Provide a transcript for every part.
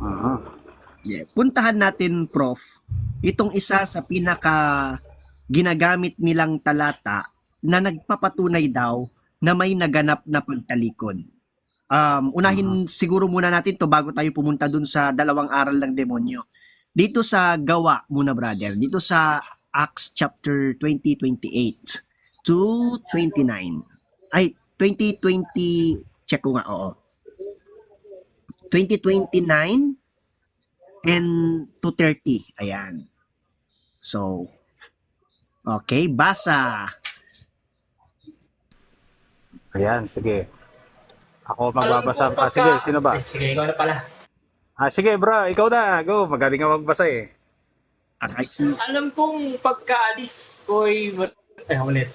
Aha. Yeah. Puntahan natin, Prof, itong isa sa pinaka ginagamit nilang talata na nagpapatunay daw na may naganap na pagtalikod. Aha. Unahin siguro muna natin to bago tayo pumunta dun sa dalawang aral ng demonyo. Dito sa gawa muna, brother. Dito sa Acts chapter 20:28 to 29. Ay, 2020, check ko nga, oo. 2029 and to 30. Ayan. So, okay, basa. Ayan, sige. Ako Alam magbabasa. kong Sige, sino ba? Ay, sige, ikaw na pala. Sige bro, ikaw na. Go, magaling ka magbasa eh. Alam kong pagkaalis ko'y... ulit.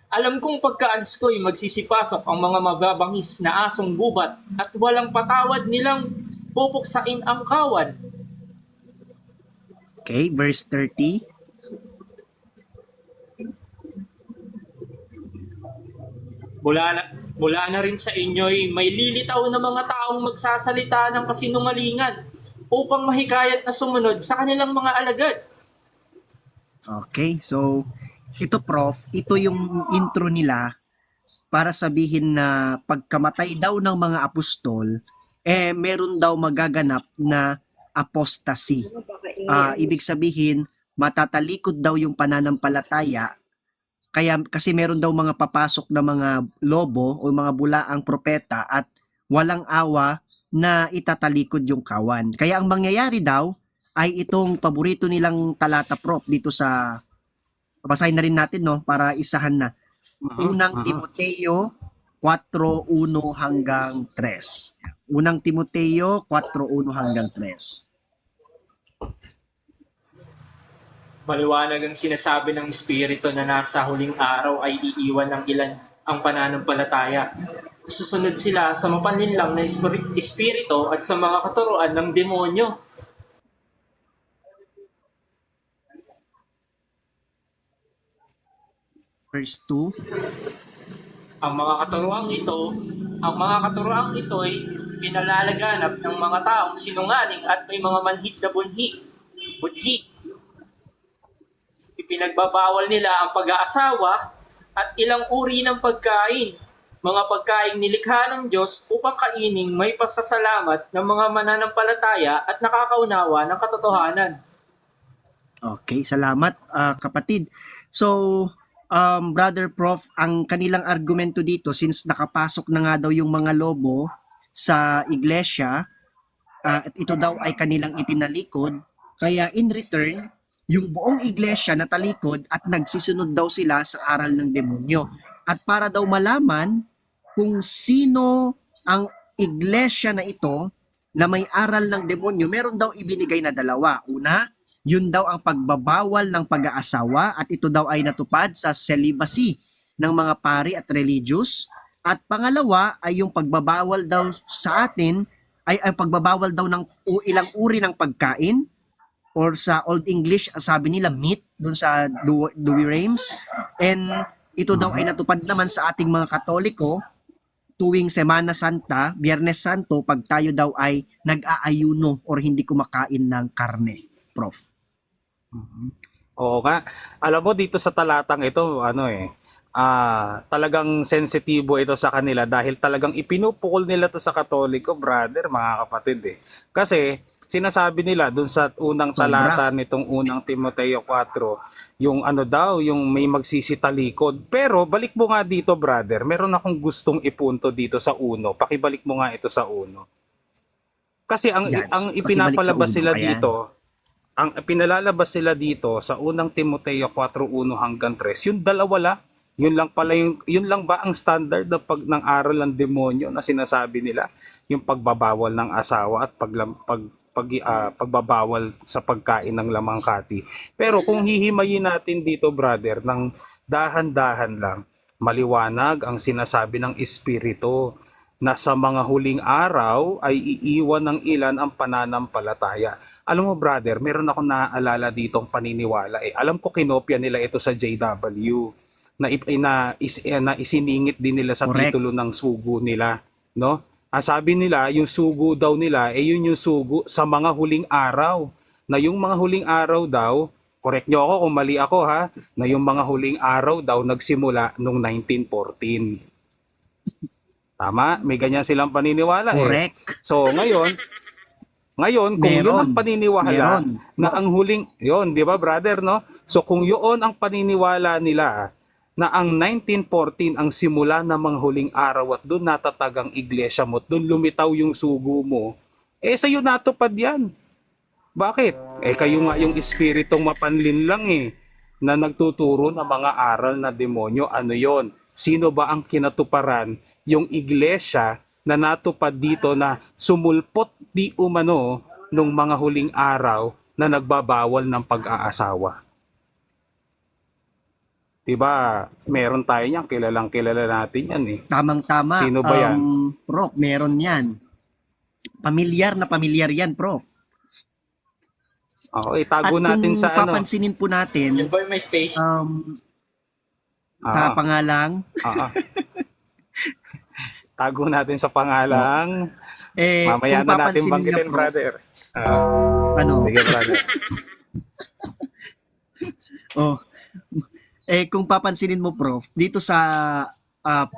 Alam kong pagkaalis ko'y magsisipasok ang mga mababangis na asong gubat at walang patawad nilang pupuksain ang kawan. Okay, verse 30. Mula na rin sa inyo'y may lilitaw na mga taong magsasalita ng kasinungalingan upang mahikayat na sumunod sa kanilang mga alagad. Okay, so ito, Prof, ito yung intro nila para sabihin na pagkamatay daw ng mga apostol, meron daw magaganap na apostasy. Ibig sabihin, matatalikod daw yung pananampalataya kasi meron daw mga papasok na mga lobo o mga bulaang propeta at walang awa na itatalikod yung kawan. Kaya ang mangyayari daw ay itong paborito nilang talata, Prof, dito sa basahin na rin natin, no, para isahan na. Unang Timoteo 4:1 hanggang 3. Unang Timoteo 4:1 hanggang 3. Maliwanag ang sinasabi ng Espiritu na nasa huling araw ay iiwan ng ilan ang pananampalataya. Susunod sila sa mapanlinlang na espiritu at sa mga katuruan ng demonyo. Verse 2. Ang mga katuroang ito ay pinalalaganap ng mga taong sinungaling at may mga manhid na budhi. Ipinagbabawal nila ang pag-aasawa at ilang uri ng pagkain, mga pagkain nilikha ng Diyos upang kainin may pasasalamat ng mga mananampalataya at nakakaunawa ng katotohanan. Okay, salamat kapatid. So, Brother Prof, ang kanilang argumento dito, since nakapasok na nga daw yung mga lobo sa iglesia, at ito daw ay kanilang itinalikod, kaya in return, yung buong iglesia natalikod at nagsisunod daw sila sa aral ng demonyo. At para daw malaman kung sino ang iglesia na ito na may aral ng demonyo, meron daw ibinigay na dalawa. Una, yun daw ang pagbabawal ng pag-aasawa at ito daw ay natupad sa celibacy ng mga pari at religious. At pangalawa ay yung pagbabawal daw sa atin ay ang pagbabawal daw ng ilang uri ng pagkain, or sa Old English sabi nila meat dun sa Dewey Rheims, and ito daw ay natupad naman sa ating mga Katoliko tuwing Semana Santa, Biyernes Santo, pag tayo daw ay nag-aayuno or hindi kumakain ng karne, Prof. Oo nga. Alam mo dito sa talatang ito, talagang sensitibo ito sa kanila dahil talagang ipinupukol nila to sa Katoliko, brother, mga kapatid eh. Kasi sinasabi nila dun sa unang talata nitong unang Timoteo 4, yung yung may magsisitalikod. Pero balik mo nga dito, brother, meron akong gustong ipunto dito sa uno. Pakibalik mo nga ito sa uno. Kasi ang ipinapalabas sila dito, ang pinalalabas sila dito sa unang Timoteo 4:1 hanggang 3, yung dalawa lang. Yun lang ba ang standard ng aral ng demonyo na sinasabi nila? Yung pagbabawal ng asawa at pagbabawal sa pagkain ng lamangkati. Pero kung hihimayin natin dito, brother, ng dahan-dahan lang, maliwanag ang sinasabi ng Espiritu na sa mga huling araw ay iiwan ng ilan ang pananampalataya. Alam mo, brother, meron ako naaalala ditong paniniwala. Alam ko kinopya nila ito sa JW na isiningit din nila sa titulo ng sugo nila, no? Ang sabi nila, yung sugo daw nila, yun yung sugo sa mga huling araw. Na yung mga huling araw daw, correct nyo ako kung mali ako ha, na yung mga huling araw daw nagsimula nung 1914. Tama? May ganyan silang paniniwala Correct. So ngayon kung yun ang Meron. paniniwala Meron. na ang huling, yun, di ba brother, no? So kung yun ang paniniwala nila na ang 1914 ang simula ng mga huling araw at doon natatag ang iglesia mo, doon lumitaw yung sugo mo, sa'yo natupad yan. Bakit? Kayo nga yung espiritong mapanlin lang na nagtuturo ng mga aral na demonyo. Ano yon? Sino ba ang kinatuparan? Yung iglesia na natupad dito na sumulpot di umano nung mga huling araw na nagbabawal ng pag-aasawa. Diba, meron tayo niyan, kilalang kilala natin yan Tamang-tama. Sino ba yan? Prof, meron yan. Pamilyar yan, Prof. Oo, itago At natin kung sa ano. papansinin po natin, Yung ba may space? sa pangalang, Tago natin sa pangalang. Mamaya kung na natin papansinin banggitin, niya, Prof, brother. ano, Sige, brother. oh, kung papansinin mo, Prof, dito sa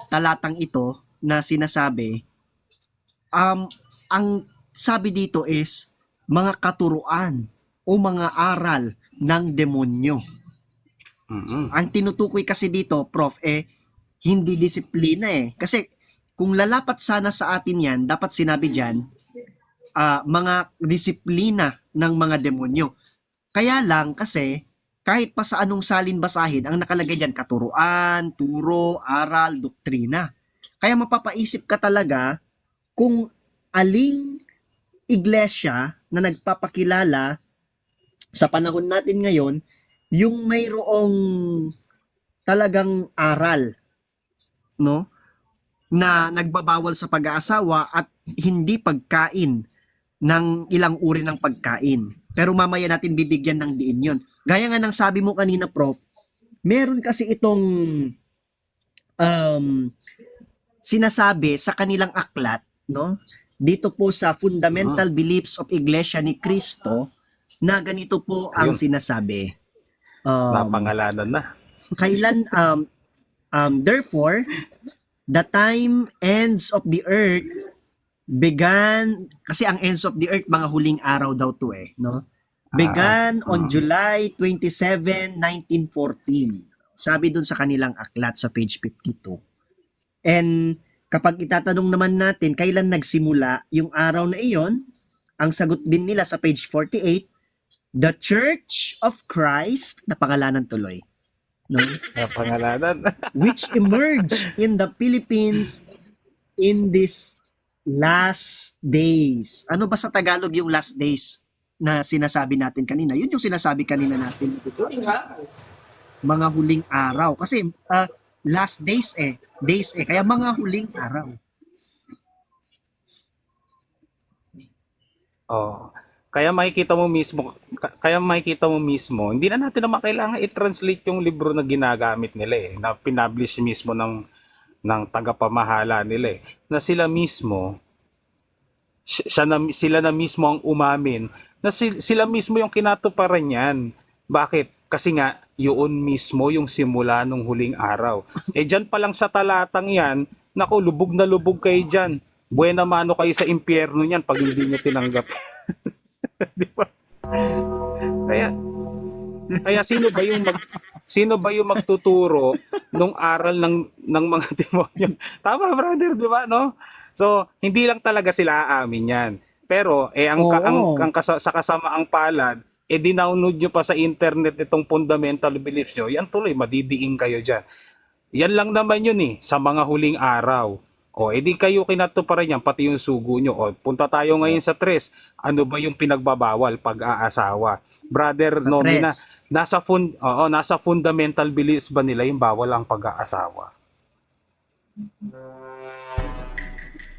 talatang ito na sinasabi, ang sabi dito is mga katuruan o mga aral ng demonyo. Mm-mm. Ang tinutukoy kasi dito, Prof, hindi disiplina Kasi kung lalapat sana sa atin yan, dapat sinabi dyan, mga disiplina ng mga demonyo. Kaya lang kasi, kahit pa sa anong salin basahin, ang nakalagay dyan, katuruan, turo, aral, doktrina. Kaya mapapaisip ka talaga kung aling iglesia na nagpapakilala sa panahon natin ngayon, yung mayroong talagang aral, no? Na nagbabawal sa pag-aasawa at hindi pagkain ng ilang uri ng pagkain. Pero mamaya natin bibigyan ng diin yun. Gaya nga ng sabi mo kanina, Prof, meron kasi itong sinasabi sa kanilang aklat, no? Dito po sa Fundamental Beliefs of Iglesia ni Cristo, na ganito po ang Ayun. sinasabi. Napangalanan na. Kailan, therefore, the time ends of the earth began, kasi ang ends of the earth, mga huling araw daw to no? Began on July 27, 1914. Sabi dun sa kanilang aklat sa page 52. And kapag itatanong naman natin kailan nagsimula yung araw na iyon, ang sagot din nila sa page 48, the Church of Christ, na pangalanan tuloy, no? Napangalanan. Which emerged in the Philippines in these last days. Ano ba sa Tagalog yung last days na sinasabi natin kanina? Yun yung sinasabi kanina natin. Mga huling araw. Kasi last days kaya mga huling araw. Oh. Kaya makikita mo mismo, hindi na natin naman kailangan i-translate yung libro na ginagamit nila na pinablish mismo ng tagapamahala nila na sila mismo sila na mismo ang umamin na sila mismo yung kinatuparan yan. Bakit? Kasi nga yun mismo yung simula ng huling araw. Diyan pa lang sa talatang yan, naku, lubog na lubog kayo dyan. Buena mano kayo sa impyerno niyan pag hindi nyo tinanggap. Di ba? Kaya sino ba yung magtuturo nung aral ng mga demonyo? Tama, brother, di ba, no? So, hindi lang talaga sila aamin yan. Pero sa kasamaang palad, dinownload nyo pa sa internet itong fundamental beliefs nyo, yan tuloy, madidiing kayo dyan. Yan lang naman yun sa mga huling araw. Edi kayo kinatuparan yan, pati yung sugo nyo. Punta tayo ngayon sa 3. Ano ba yung pinagbabawal pag-aasawa? Brother Nomi, nasa fundamental beliefs ba nila yung bawal ang pag-aasawa?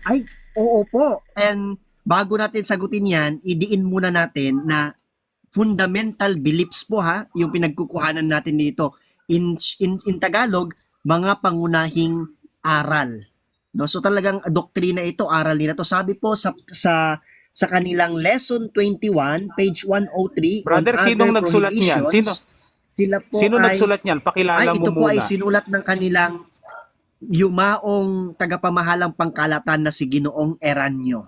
Ay, oo po. And bago natin sagutin yan, idiin muna natin na fundamental beliefs po yung pinagkukuhanan natin dito. In Tagalog, mga pangunahing aral. No, so talagang doktrina ito, aral nila to. Sabi po sa kanilang lesson 21, page 103 Brother, on sinong other nagsulat niyan? prohibitions. Sila po Sino ay nagsulat niyan? Pakilala mo ito po ay muna. sinulat ng kanilang yumaong tagapamahalang pangkalatan na si Ginoong Eranio.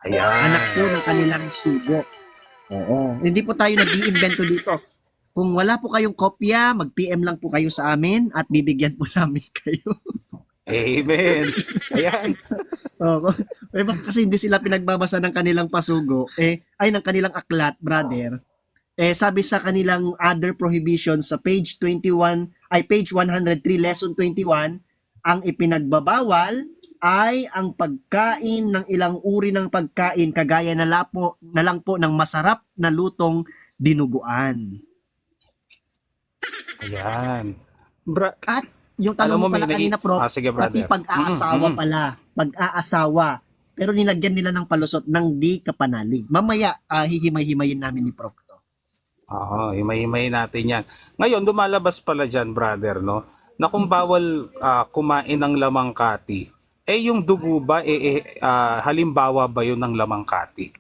Ayan. Anak po ng kanilang sugo. Oo. Hindi po tayo nag-iimbento dito. Kung wala po kayong kopya, mag-PM lang po kayo sa amin at bibigyan po namin kayo. Amen. Ayan. Oo. Kasi hindi sila pinagbabasa ng kanilang pasugo, ng kanilang aklat, brother. Sabi sa kanilang other prohibitions sa page 21, page 103, lesson 21, ang ipinagbabawal ay ang pagkain ng ilang uri ng pagkain kagaya na lang po ng masarap na lutong dinuguan. Ayan. At yung Alam tanong mo, mo pala may kanina, Prof, sige, pati brother. pag-aasawa pala. Pag-aasawa. Pero nilagyan nila ng palusot ng di kapanalig. Mamaya, hihimay-himayin namin ni Prof to. Oo, himay-himay natin yan. Ngayon, lumalabas pala dyan, brother, no? Na kung bawal kumain ng lamangkati, yung dugo ba, halimbawa ba yun ng lamangkati?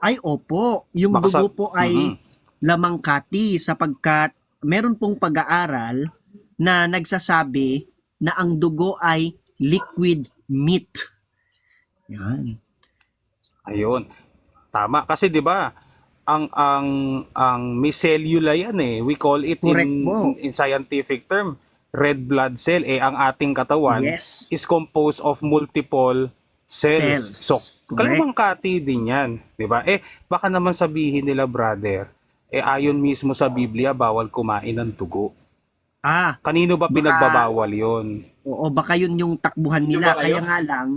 Ay, opo. Yung Baka dugo po ay lamangkati sapagkat meron pong pag-aaral na nagsasabi na ang dugo ay liquid meat. Yan. Ayun. Tama kasi 'di ba? Ang mycellular yan eh. We call it Correct po. in scientific term red blood cell ang ating katawan Yes. is composed of multiple cells. So, Correct. kalamangkati din 'yan, 'di ba? Baka naman sabihin nila, brother, ayon mismo sa Biblia bawal kumain ng dugo. Kanino ba Baka- pinagbabawal 'yon? Oo, baka yun yung takbuhan nila. Yung ba kayo? Kaya nga lang,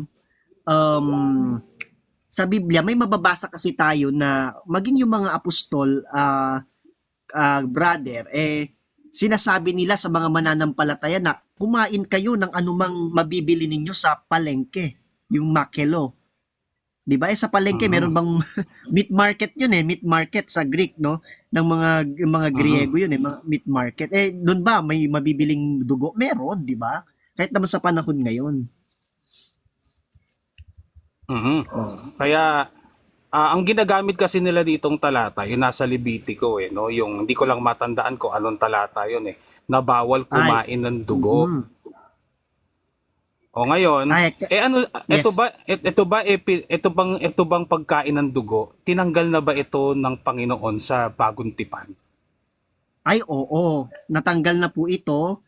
sa Biblia, may mababasa kasi tayo na maging yung mga apostol, brother, sinasabi nila sa mga mananampalataya na kumain kayo ng anumang mabibili ninyo sa palengke, yung makelo. 'Di ba? Sa palengke meron bang meat market 'yun meat market sa Greek, no? Ng mga Griego 'yun mga meat market. Doon ba may mabibiling dugo? Meron, 'di ba? Kahit naman sa panahon ngayon. Kaya ang ginagamit kasi nila ditong talata, yung nasa Levitico no, yung hindi ko lang matandaan ko anong talata yun na bawal kumain ng dugo. O ngayon, ito bang pagkain ng dugo, tinanggal na ba ito ng Panginoon sa Bagong Tipan? Ay, oo. Natanggal na po ito,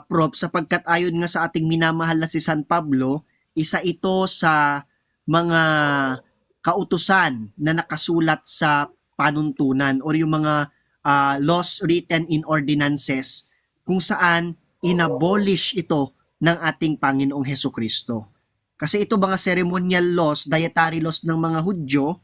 Prof, sapagkat ayon nga sa ating minamahal na si San Pablo, isa ito sa mga kautusan na nakasulat sa panuntunan or yung mga laws written in ordinances kung saan inabolish ito ng ating Panginoong Hesukristo. Kasi ito mga ceremonial laws, dietary laws ng mga Hudyo,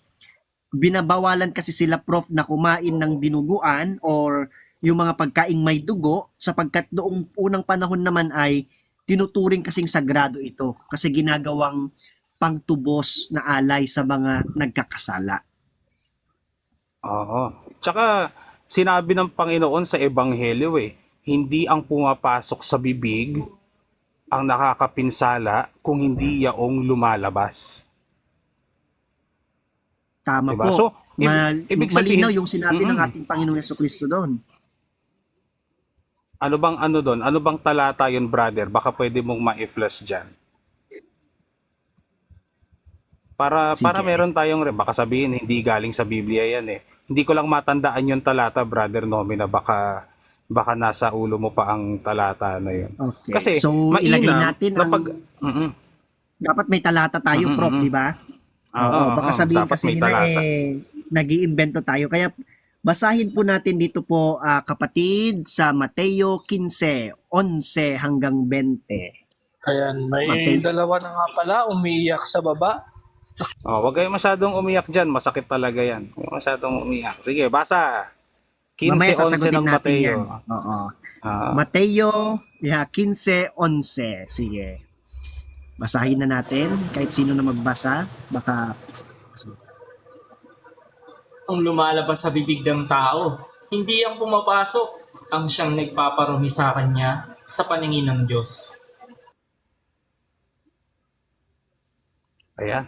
binabawalan kasi sila, Prof, na kumain ng dinuguan or yung mga pagkaing may dugo sapagkat noong unang panahon naman ay tinuturing kasing sagrado ito kasi ginagawang pangtubos na alay sa mga nagkakasala. Oo. Tsaka sinabi ng Panginoon sa Ebanghelyo hindi ang pumapasok sa bibig ang nakakapinsala kung hindi yaong lumalabas. Tama Diba? po. So, ibig sabihin, malinaw yung sinabi ng ating Panginoong Hesukristo doon. ano bang doon? Ano bang talata yun, brother? Baka pwede mong ma-flash dyan. Para Sige. meron tayong baka sabihin hindi galing sa Biblia yan Hindi ko lang matandaan yung talata, brother Nomi, na baka nasa ulo mo pa ang talata na yun. Okay. Kasi So, ilagay mainam natin na dapat may talata tayo, Prof, di ba? Oo, baka sabihin dapat kasi may nila talata. nag-iimbento tayo. Kaya basahin po natin dito po, kapatid, sa Mateo 15:11 hanggang 20. Ayan, may Okay. dalawa na nga pala umiiyak sa baba. Wag kayo masyadong umiyak dyan. Masakit talaga yan. Huwag masyadong umiyak. Sige, basa. Mamaya 15:11 sasagutin ng natin Mateo. yan. Oo. Ah, Mateo 15:11. Sige. Basahin na natin. Kahit sino na magbasa. Baka... Ang lumalabas sa bibig ng tao, hindi ang pumapasok ang siyang nagpaparumi sa kanya sa paningin ng Diyos. Ayan.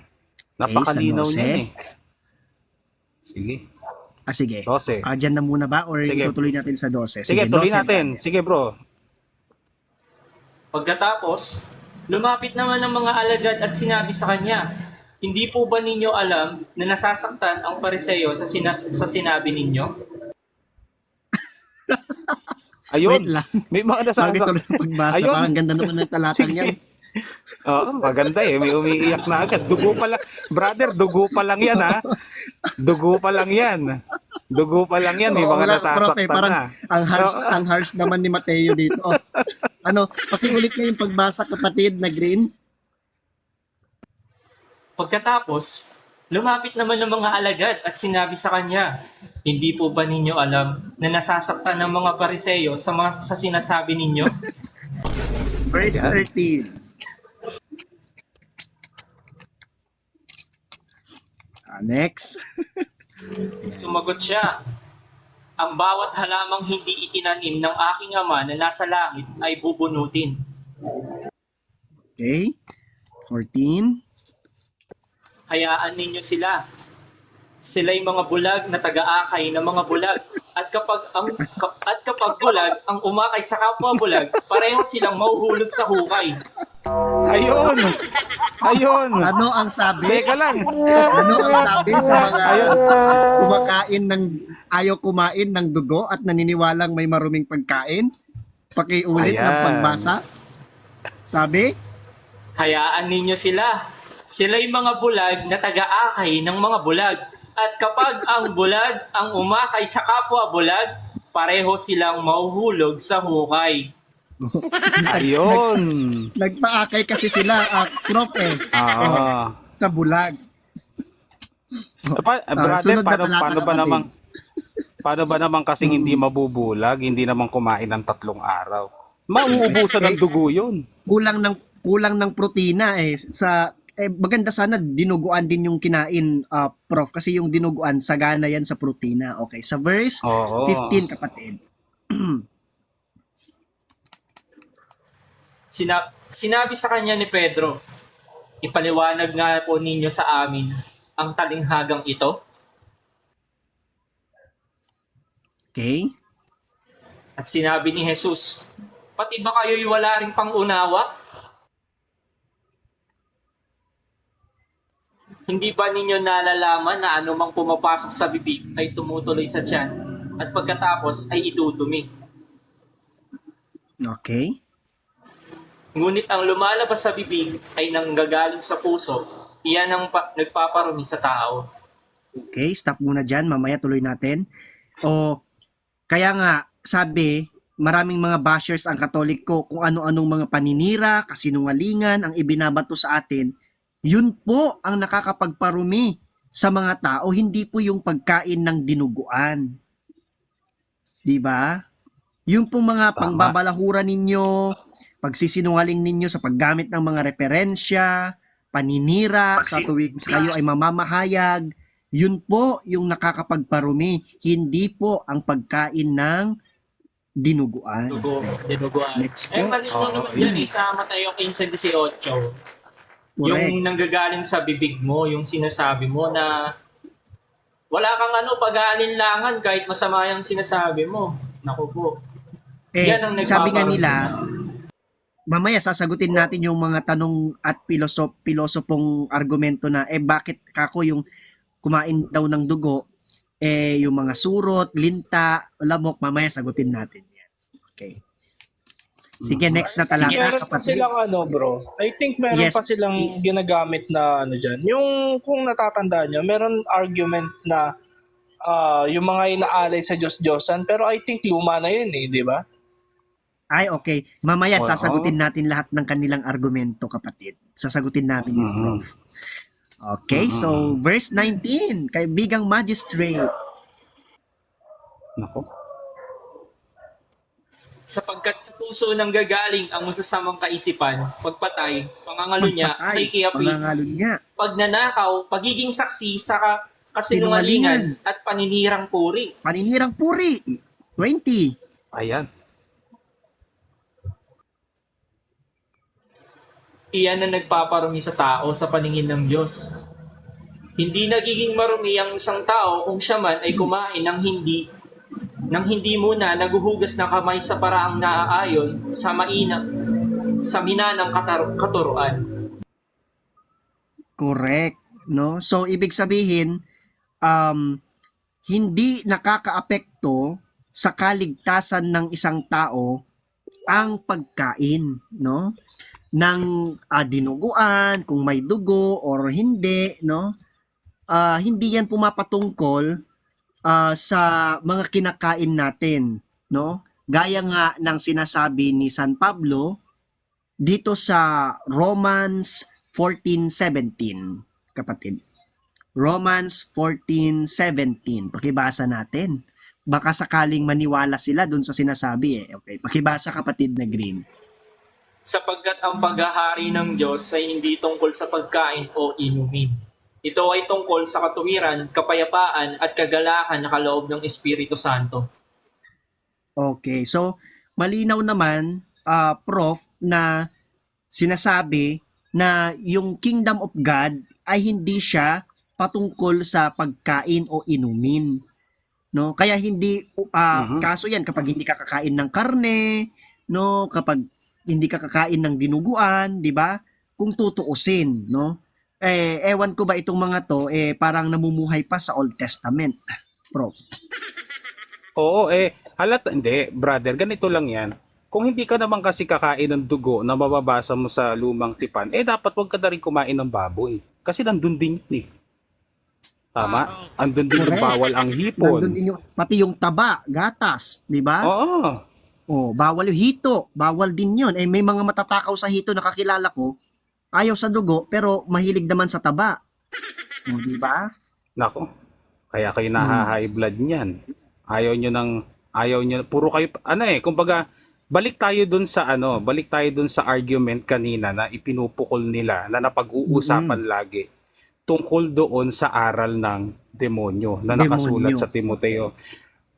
Napakalinaw sa 12. niyan eh. Sige. Sige. 12. Dyan na muna ba or Sige. itutuloy natin sa 12? Sige, tuloy 12, natin. brother. Sige bro. Pagkatapos, lumapit naman ng mga alagad at sinabi sa kanya, hindi po ba ninyo alam na nasasaktan ang Pariseo sa sinabi ninyo? Ayun. Wait lang. May mga Bakit tuloy nasasaktan. ang pagbasa? Ayun. Parang ganda naman ng talatang yan. Oo, maganda eh. May umiiyak na agad. Dugo pa lang. Brother, dugo pa lang yan ha. Dugo pa lang yan. Dugo pa lang yan. May Oo mga nga, prof, nasasaktan parang na. ang harsh naman ni Mateo dito. Oh. Pakiulit nga yung pagbasa, kapatid, na Green. Pagkatapos, lumapit naman ng mga alagad at sinabi sa kanya, hindi po ba ninyo alam na nasasaktan ng mga Pariseo sa sinasabi ninyo? Verse Ayan. 13. Next. Sumagot siya, ang bawat halamang hindi itinanim ng aking ama na nasa langit ay bubunutin. Okay. 14. Hayaan ninyo sila. Sila'y mga bulag na taga-akay ng mga bulag. At kapag bulag ang umakay sa kapwa bulag, pareho silang mahuhulog sa hukay. Ayun. Ayun. Ano ang sabi? Teka lang. Ano ang sabi sa mga Ayun. ayaw kumain ng dugo at naniniwalang may maruming pagkain? Pakiulit ng Ayan. pagbasa. Sabi? Hayaan ninyo sila. Sila'y mga bulag na taga-akay ng mga bulag. At kapag ang bulag ang umakay sa kapwa bulag, pareho silang mahuhulog sa hukay. Ayun. Nagpaakay kasi sila, prof Ah. sa bulag. Brother, sunod na paano talata, ba kapatid. namang kasing hindi mabubulag, hindi naman kumain ng 3 araw? Mauubusan ng dugo yun. Kulang ng protina maganda sana dinuguan din yung kinain, prof, kasi yung dinuguan sagana yan sa protina. Okay, sa verse Oo. 15, kapatid. Sinabi sa kanya ni Pedro, ipaliwanag nga po ninyo sa amin ang talinghagang ito. Okay. At sinabi ni Jesus, pati ba kayo'y wala ring pangunawa? Hindi ba ninyo nalalaman na anumang pumapasok sa bibig ay tumutuloy sa tiyan at pagkatapos ay idudumi? Okay. Ngunit ang lumalabas sa bibig ay nanggagaling sa puso, iyan ang nagpaparumi sa tao. Okay, stop muna dyan. Mamaya tuloy natin. Kaya nga, sabi, maraming mga bashers ang Katoliko kung ano-anong mga paninira, kasinungalingan ang ibinabato sa atin. Yun po ang nakakapagparumi sa mga tao, hindi po yung pagkain ng dinuguan. Di ba? Yung po mga pangbabalahura ninyo, pagsisinungaling ninyo sa paggamit ng mga referensya, paninira, sa tuwing kayo ay mamamahayag, yun po yung nakakapagparumi, hindi po ang pagkain ng dinuguan. Dinuguan. Next po. Malino naman yan, sa Mateo 15:18. Correct. Yung nanggagaling sa bibig mo, yung sinasabi mo na wala kang pag-aalinlangan kahit masama yung sinasabi mo. Naku po. Yan ang Sabi nga nagpaparumi nila, sa tao. mamaya sasagutin natin yung mga tanong at pilosopong argumento na bakit kako yung kumain daw ng dugo, yung mga surot, linta, lamok, mamaya sagutin natin yan. Okay. Sige, next na talata. Meron pa silang bro. I think meron Yes. pa silang ginagamit na dyan. Yung kung natatandaan nyo, meron argument na yung mga inaalay sa Diyos-Diyosan, pero I think luma na yun di ba? Ay, okay. Mamaya Oo. sasagutin natin lahat ng kanilang argumento, kapatid. Sasagutin natin yun, prof. Okay, so verse 19, kaibigang magistrate. Nako. Sapagkat sa puso nang gagaling ang masasamang kaisipan, pagpatay, pangangalo niya, pakikiapi, Pangangalo niya. pagnanakaw, pagiging saksi sa kasinungalingan at paninirang puri. Paninirang puri. 20. Ayan. Iyan ang nagpaparumi sa tao sa paningin ng Diyos. Hindi nagiging marumi ang isang tao kung siya man ay kumain ng hindi muna naguhugas ng kamay sa paraang naaayon sa minanang katuruan. Correct, no? So ibig sabihin hindi nakakaapekto sa kaligtasan ng isang tao ang pagkain, no? Ng dinuguan, kung may dugo or hindi, no? Hindi yan pumapatungkol sa mga kinakain natin, no? Gaya nga ng sinasabi ni San Pablo dito sa Romans 14:17, kapatid. Romans 14:17. Pakibasa natin. Baka sakaling maniwala sila dun sa sinasabi eh. Okay, pakibasa kapatid na Green. Sapagkat ang paghahari ng Diyos ay hindi tungkol sa pagkain o inumin. Ito ay tungkol sa katuwiran, kapayapaan at kagalakan na kaloob ng Espiritu Santo. Okay, so malinaw naman, Prof, na sinasabi na yung Kingdom of God ay hindi siya patungkol sa pagkain o inumin. No? Kaya hindi kaso yan kapag hindi ka kakain ng karne, no, kapag hindi ka kakain ng dinuguan, 'di ba? Kung tutuusin, no? Ewan ko ba itong mga to parang namumuhay pa sa Old Testament, Prof. Oo, hindi, brother, ganito lang yan. Kung hindi ka naman kasi kakain ng dugo na mababasa mo sa lumang tipan, dapat wag ka na rin kumain ng baboy. Kasi nandun din yun eh. Tama? Andun din yung Correct. bawal ang hipon. Nandun din pati yung taba, gatas, 'di ba? Oo. Oh, bawal yung hito, bawal din 'yon. May mga matatakaw sa hito na kakilala ko, ayaw sa dugo pero mahilig naman sa taba. Oh, 'di ba? Nako. Kaya kayo naha-high blood niyan. Ayaw nyo, puro kayo, kumbaga, balik tayo dun sa argument kanina na ipinupukol nila, na napag-uusapan lagi, tungkol doon sa aral ng demonyo na nakasulat Demonyo. sa Timoteo.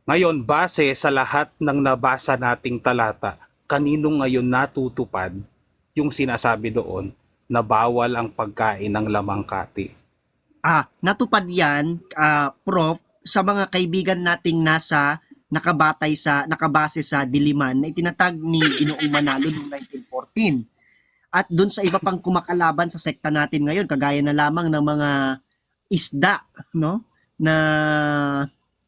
Ngayon, base sa lahat ng nabasa nating talata, kanino ngayon natutupad yung sinasabi doon na bawal ang pagkain ng lamangkati? Natupad yan, Prof, sa mga kaibigan nating nakabase sa Diliman na itinatag ni Ginoong Manalo noong 1914. At doon sa iba pang kumakalaban sa sekta natin ngayon, kagaya na lamang ng mga isda, no? Na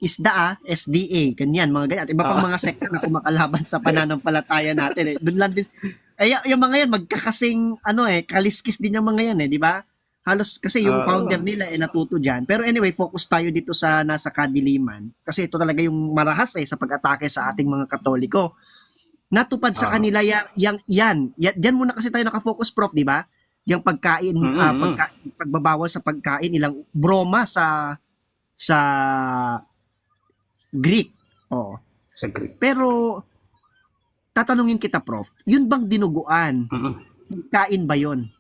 isda, SDA, ganyan, mga ganyan. At iba pang mga sekta na kumakalaban sa pananampalataya natin. Doon lang din. Yung mga yan, magkakasing, kaliskis din yung mga yan, di ba? Halos kasi yung founder nila natuto diyan. Pero anyway, focus tayo dito sa nasa kadiliman kasi ito talaga yung marahas sa pag-atake sa ating mga Katoliko. Natupad sa kanila yan muna kasi tayo nakafocus, Prof, di ba? Yung pagkain, pagbabawal sa pagkain, ilang broma sa Greek. Oo. Sa Greek. Pero tatanungin kita, Prof, yun bang dinuguan? Kain ba yun?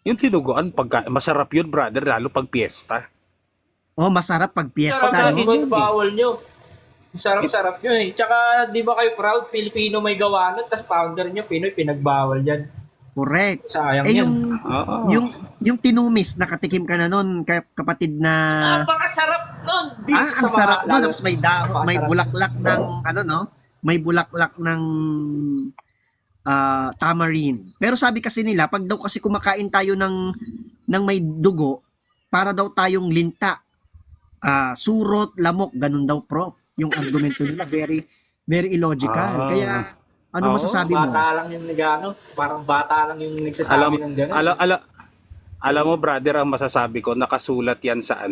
Yung tinuguan, masarap yun, brother, lalo pag piyesta. Oh, masarap pag piyesta, Sarap no? yun, bawal nyo. Sarap yun eh. Tsaka di ba kayo proud, Pilipino may gawa nun, tas founder nyo, Pinoy, pinagbawal yan. Correct. Sayang yan. Yung tinumis, nakatikim ka na nun, kapatid na... Napakasarap nun! ang sarap nun. Tapos may may bulaklak ng, may bulaklak ng tamarind. Pero sabi kasi nila, pag daw kasi kumakain tayo ng may dugo, para daw tayong linta, surot, lamok, ganun daw, Prof. Yung argumento nila, very, very illogical. Kaya, ano masasabi mo? Bata lang yung nagano, parang bata lang yung nagsasabi ng gano'n. Alam mo, brother, ang masasabi ko, nakasulat yan sa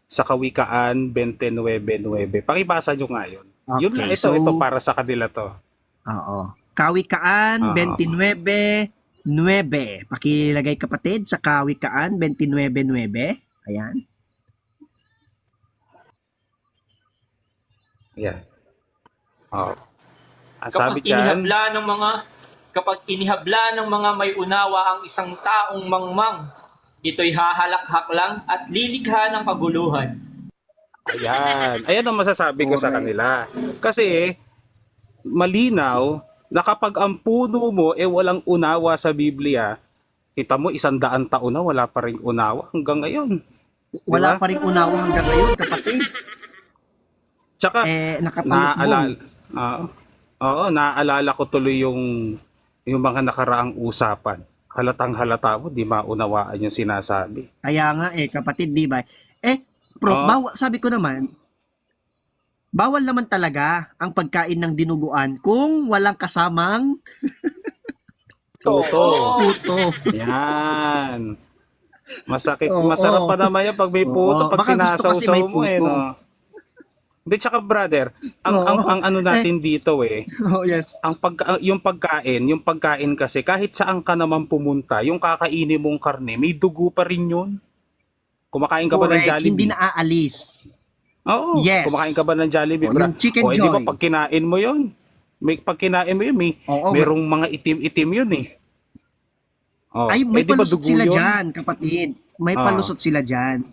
sa Kawikaan 29:9. Pakibasa nyo nga yun. Okay, Yun lang, ito para sa kanila to. Oo. Kawikaan 29:9. Pakilagay kapatid sa Kawikaan 29:9. Ayan. Yan. Sabi Kapag inihabla ng mga may unawa ang isang taong mangmang, ito'y hahalakhak lang at lilikha ng kaguluhan. Ayan ang masasabi ko sa kanila. Kasi malinaw na kapag ang puno mo walang unawa sa Biblia, kita mo 100 taon na wala pa rin unawa hanggang ngayon. Wala Diba? pa rin unawa hanggang ngayon, kapatid. Tsaka Nakatalukbong. naaalala ko tuloy yung mga nakaraang usapan. Halatang halata mo, di maunawaan yung sinasabi. Kaya nga kapatid, di ba? Prof, Oo. sabi ko naman, bawal naman talaga ang pagkain ng dinuguan kung walang kasamang Puto. puto. Yan. Masakit. Oo. Masarap pa naman yan pag may puto, Oo. pag Baka gusto kasi sinasawsaw may mo puto. no. Hindi, tsaka brother, ang ano natin dito Oh, yes. yung pagkain kasi kahit saan ka naman pumunta, yung kakainin mong karne, may dugo pa rin yun. Kumakain ka ba ng Correct. Jollibee? Hindi naaalis. Oo. Yes. Kumakain ka ba ng Jollibee, Oh, yung Chicken di ba Joy. pag kinain mo yun? Pag kinain mo yun, Oo, merong mga itim-itim yun eh. Oh, Ay, may di ba palusot dugo sila yun? dyan, kapatid. May Ah. palusot sila dyan.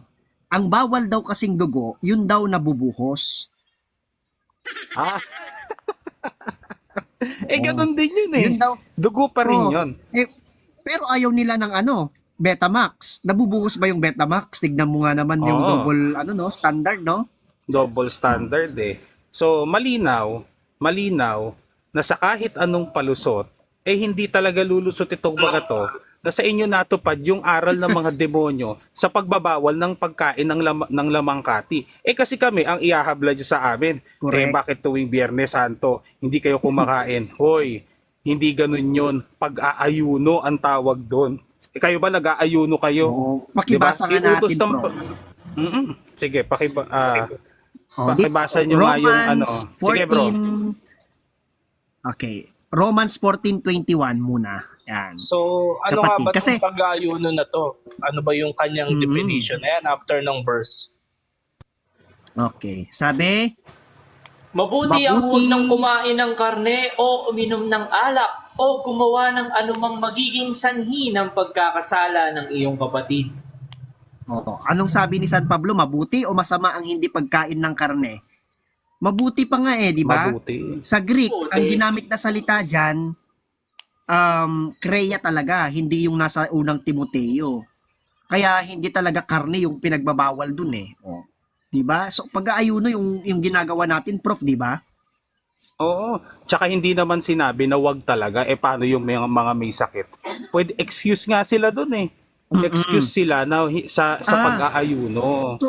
Ang bawal daw kasing dugo, yun daw nabubuhos. Ah. Ganun din yun eh. Yun daw. Dugo pa rin Oo. yun. Pero ayaw nila ng Betamax. Nabubuhos ba yung Betamax? Tignan mo nga naman yung Oo. double, standard, no? Double standard eh. So, malinaw na sa kahit anong palusot, hindi talaga lulusot itong mga to na sa inyo natupad yung aral ng mga demonyo sa pagbabawal ng pagkain ng lamangkati. Kasi kami, ang iahabla nyo sa amin, Correct. bakit tuwing Biyernes Santo, hindi kayo kumakain? Hoy, hindi ganun yun. Pag-aayuno ang tawag doon. Kayo ba nag-aayuno kayo? Oo. Pakibasa nga Iutos natin, ng- bro. Sige, Oh, di- pakibasa nyo nga yung ano. Sige bro. Okay. Romans 14:21 muna. Yan. So, ano nga Kapatid, ba kasi- itong pag-aayuno na to? Ano ba yung kanyang Mhm. definition? Ayan, after ng verse. Okay. Sabi, Mabuti ang huwag Mabuti. nang kumain ng karne o uminom ng alak o gumawa ng anumang magiging sanhi ng pagkakasala ng iyong kapatid. anong sabi ni San Pablo? Mabuti o masama ang hindi pagkain ng karne? Mabuti pa nga di ba? Mabuti. Sa Greek, Mabuti. ang ginamit na salita dyan, kreya talaga, hindi yung nasa unang Timoteo. Kaya hindi talaga karne yung pinagbabawal dun Oh. 'Di ba? So pag-aayuno yung ginagawa natin, prof, 'di ba? Oo. Tsaka hindi naman sinabi na wag talaga. Paano yung mga may sakit? Pwede excuse nga sila doon eh. Excuse sila na sa pag-aayuno.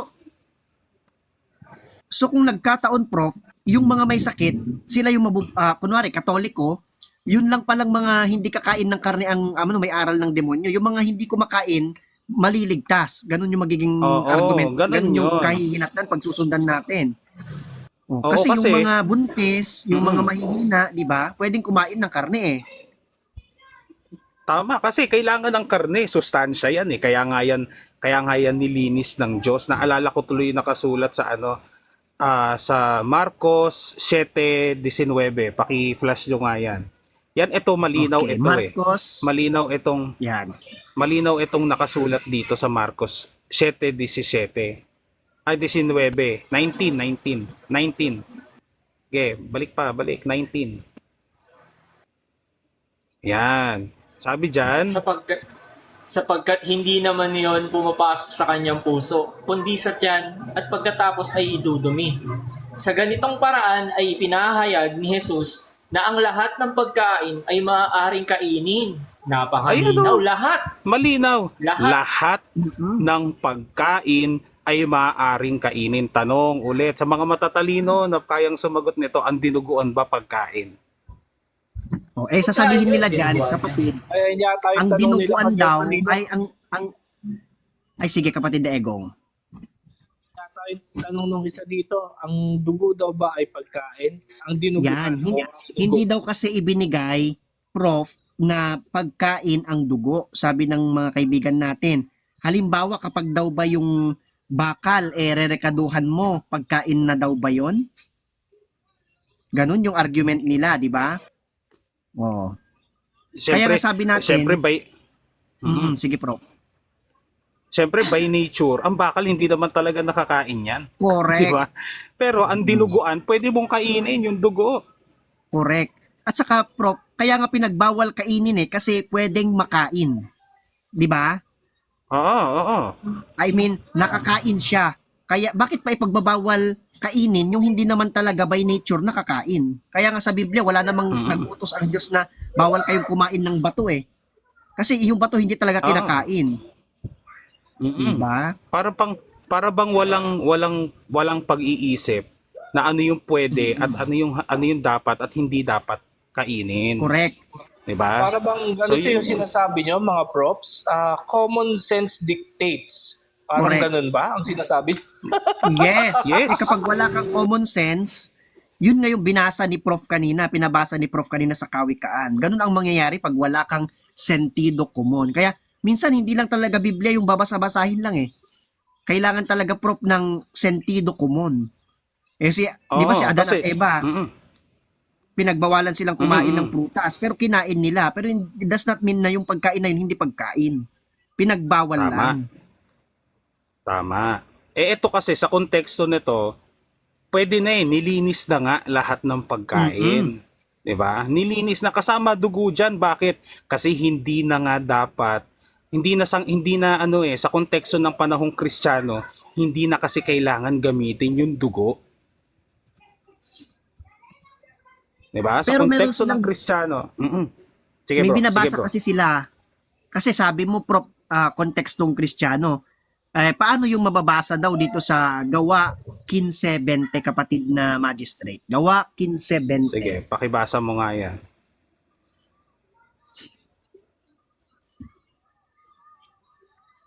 So kung nagkataon, prof, yung mga may sakit, sila yung kunwari Katoliko, yun lang palang mga hindi kakain ng karne ang may aral ng demonyo. Yung mga hindi kumakain, maliligtas. Ganun yung magiging Oo, argument. ganun Ganun yung yun. kahihinatnan pag susundan natin. Oo, Kasi kasi- yung mga buntis, yung mga mahihina, di ba, pwedeng kumain ng karne Tama, kasi kailangan ng karne, sustansya yan eh. Kaya nga yan nilinis ng Diyos. Naalala ko tuloy yung nakasulat sa sa Marcos 7:19. Paki-flash nyo nga yan. Yan, ito malinaw Okay, ito Marcos. Yan. Malinaw itong nakasulat dito sa Marcos 7:17. Ay, 19. Okay, balik 19. Yan. Sabi dyan, Sapagkat hindi naman yon pumapasok sa kanyang puso, kundi sa tiyan at pagkatapos ay idudumi. Sa ganitong paraan ay ipinahayag ni Jesus na ang lahat ng pagkain ay maaaring kainin. Napakalinaw, Ayun, lahat. malinaw. Lahat. Lahat ng pagkain ay maaaring kainin. Tanong ulit, sa mga matatalino na kayang sumagot nito, ang dinuguan ba pagkain? Sasabihin nila dyan, kapatid, Ayan yata yung ang tanong nila dinuguan kanina. daw ay sige, kapatid na Egong. Yata yung tanong nung isa dito, ang dugo daw ba ay pagkain? Ang dinuguan Yan, o ang hindi dugo? daw kasi ibinigay, prof, na pagkain ang dugo, sabi ng mga kaibigan natin. Halimbawa, kapag daw ba yung bakal, rerekaduhan mo, pagkain na daw ba yon? Ganun yung argument nila, di ba? Oo. Kaya nga sabi natin, Siyempre sige, prof. Siyempre by nature, ang bakal hindi naman talaga nakakain yan. Correct. Di ba? Pero ang dinuguan, pwede mong kainin yung dugo. Correct. At saka, Prof, kaya nga pinagbawal kainin kasi pwedeng makain. Di ba? Oo. I mean, nakakain siya. Kaya bakit pa ipagbabawal kainin yung hindi naman talaga by nature nakakain? Kaya nga sa Biblia, wala namang nag-utos ang Diyos na bawal kayong kumain ng bato eh. Kasi yung bato hindi talaga kinakain. Diba? Para bang walang pag-iisip na ano yung pwede at ano yung dapat at hindi dapat kainin. Correct. Diba? Para bang ganito yung sinasabi nyo, mga props, common sense dictates. Parang Correct. ganun ba ang sinasabi? Yes. Yes. Kapag wala kang common sense, yun nga yung binasa ni Prof kanina, pinabasa ni Prof kanina sa Kawikaan. Ganun ang mangyayari pag wala kang sentido común. Kaya minsan hindi lang talaga Biblia yung babasa-basahin lang eh. Kailangan talaga Prof ng sentido común. Eh di ba si Adan at Eva, pinagbawalan silang kumain ng prutas, pero kinain nila. Pero it does not mean na yung pagkain na yun hindi pagkain. Pinagbawal lang. Tama. Ito kasi sa konteksto nito, pwede na nilinis na nga lahat ng pagkain. 'Di ba? Nilinis na kasama dugo diyan. Bakit? Kasi hindi na nga dapat hindi na sa konteksto ng panahong Kristiyano, hindi na kasi kailangan gamitin yung dugo. 'Di ba? Sa Pero meron konteksto ng silang- Kristiyano. Sige May bro, binabasa sige bro. kasi sila. Kasi sabi mo, Prof, kontekstong Kristiyano. Paano yung mababasa daw dito sa Gawa 15:20, kapatid na magistrate? Gawa 15:20. Sige, pakibasa mo nga yan.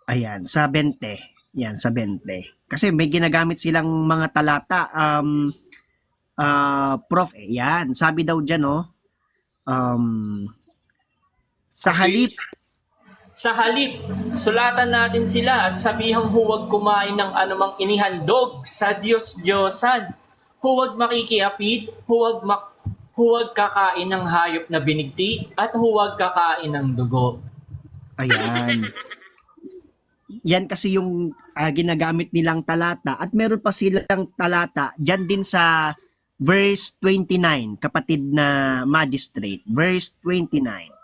Ayan, sa 20. Yan, sa 20. Kasi may ginagamit silang mga talata. Prof, yan. Sabi daw dyan, sa halip, Sa halip, sulatan natin sila at sabihang huwag kumain ng anumang inihandog sa Diyos-Diyosan. Huwag makikiapid, huwag kakain ng hayop na binigti, at huwag kakain ng dugo. ayan. Yan kasi yung ginagamit nilang talata. At meron pa silang talata dyan din sa verse 29, kapatid na magistrate. Verse 29.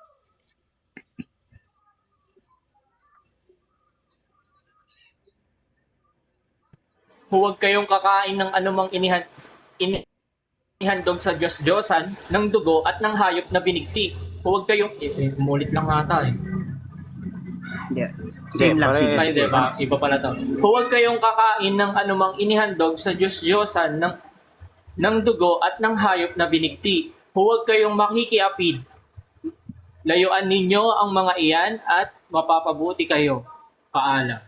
Huwag kayong kakain ng anumang inihandog sa Diyos-Diyosan, ng dugo at ng hayop na binigti. Huwag kayong, umulit lang ata eh. Yeah. Same lang, same Ay, lang. diba? Iba pala to. Huwag kayong kakain ng anumang inihandog sa Diyos-Diyosan ng dugo at ng hayop na binigti. Huwag kayong makikiapid. Layuan ninyo ang mga iyan at mapapabuti kayo. Paalam.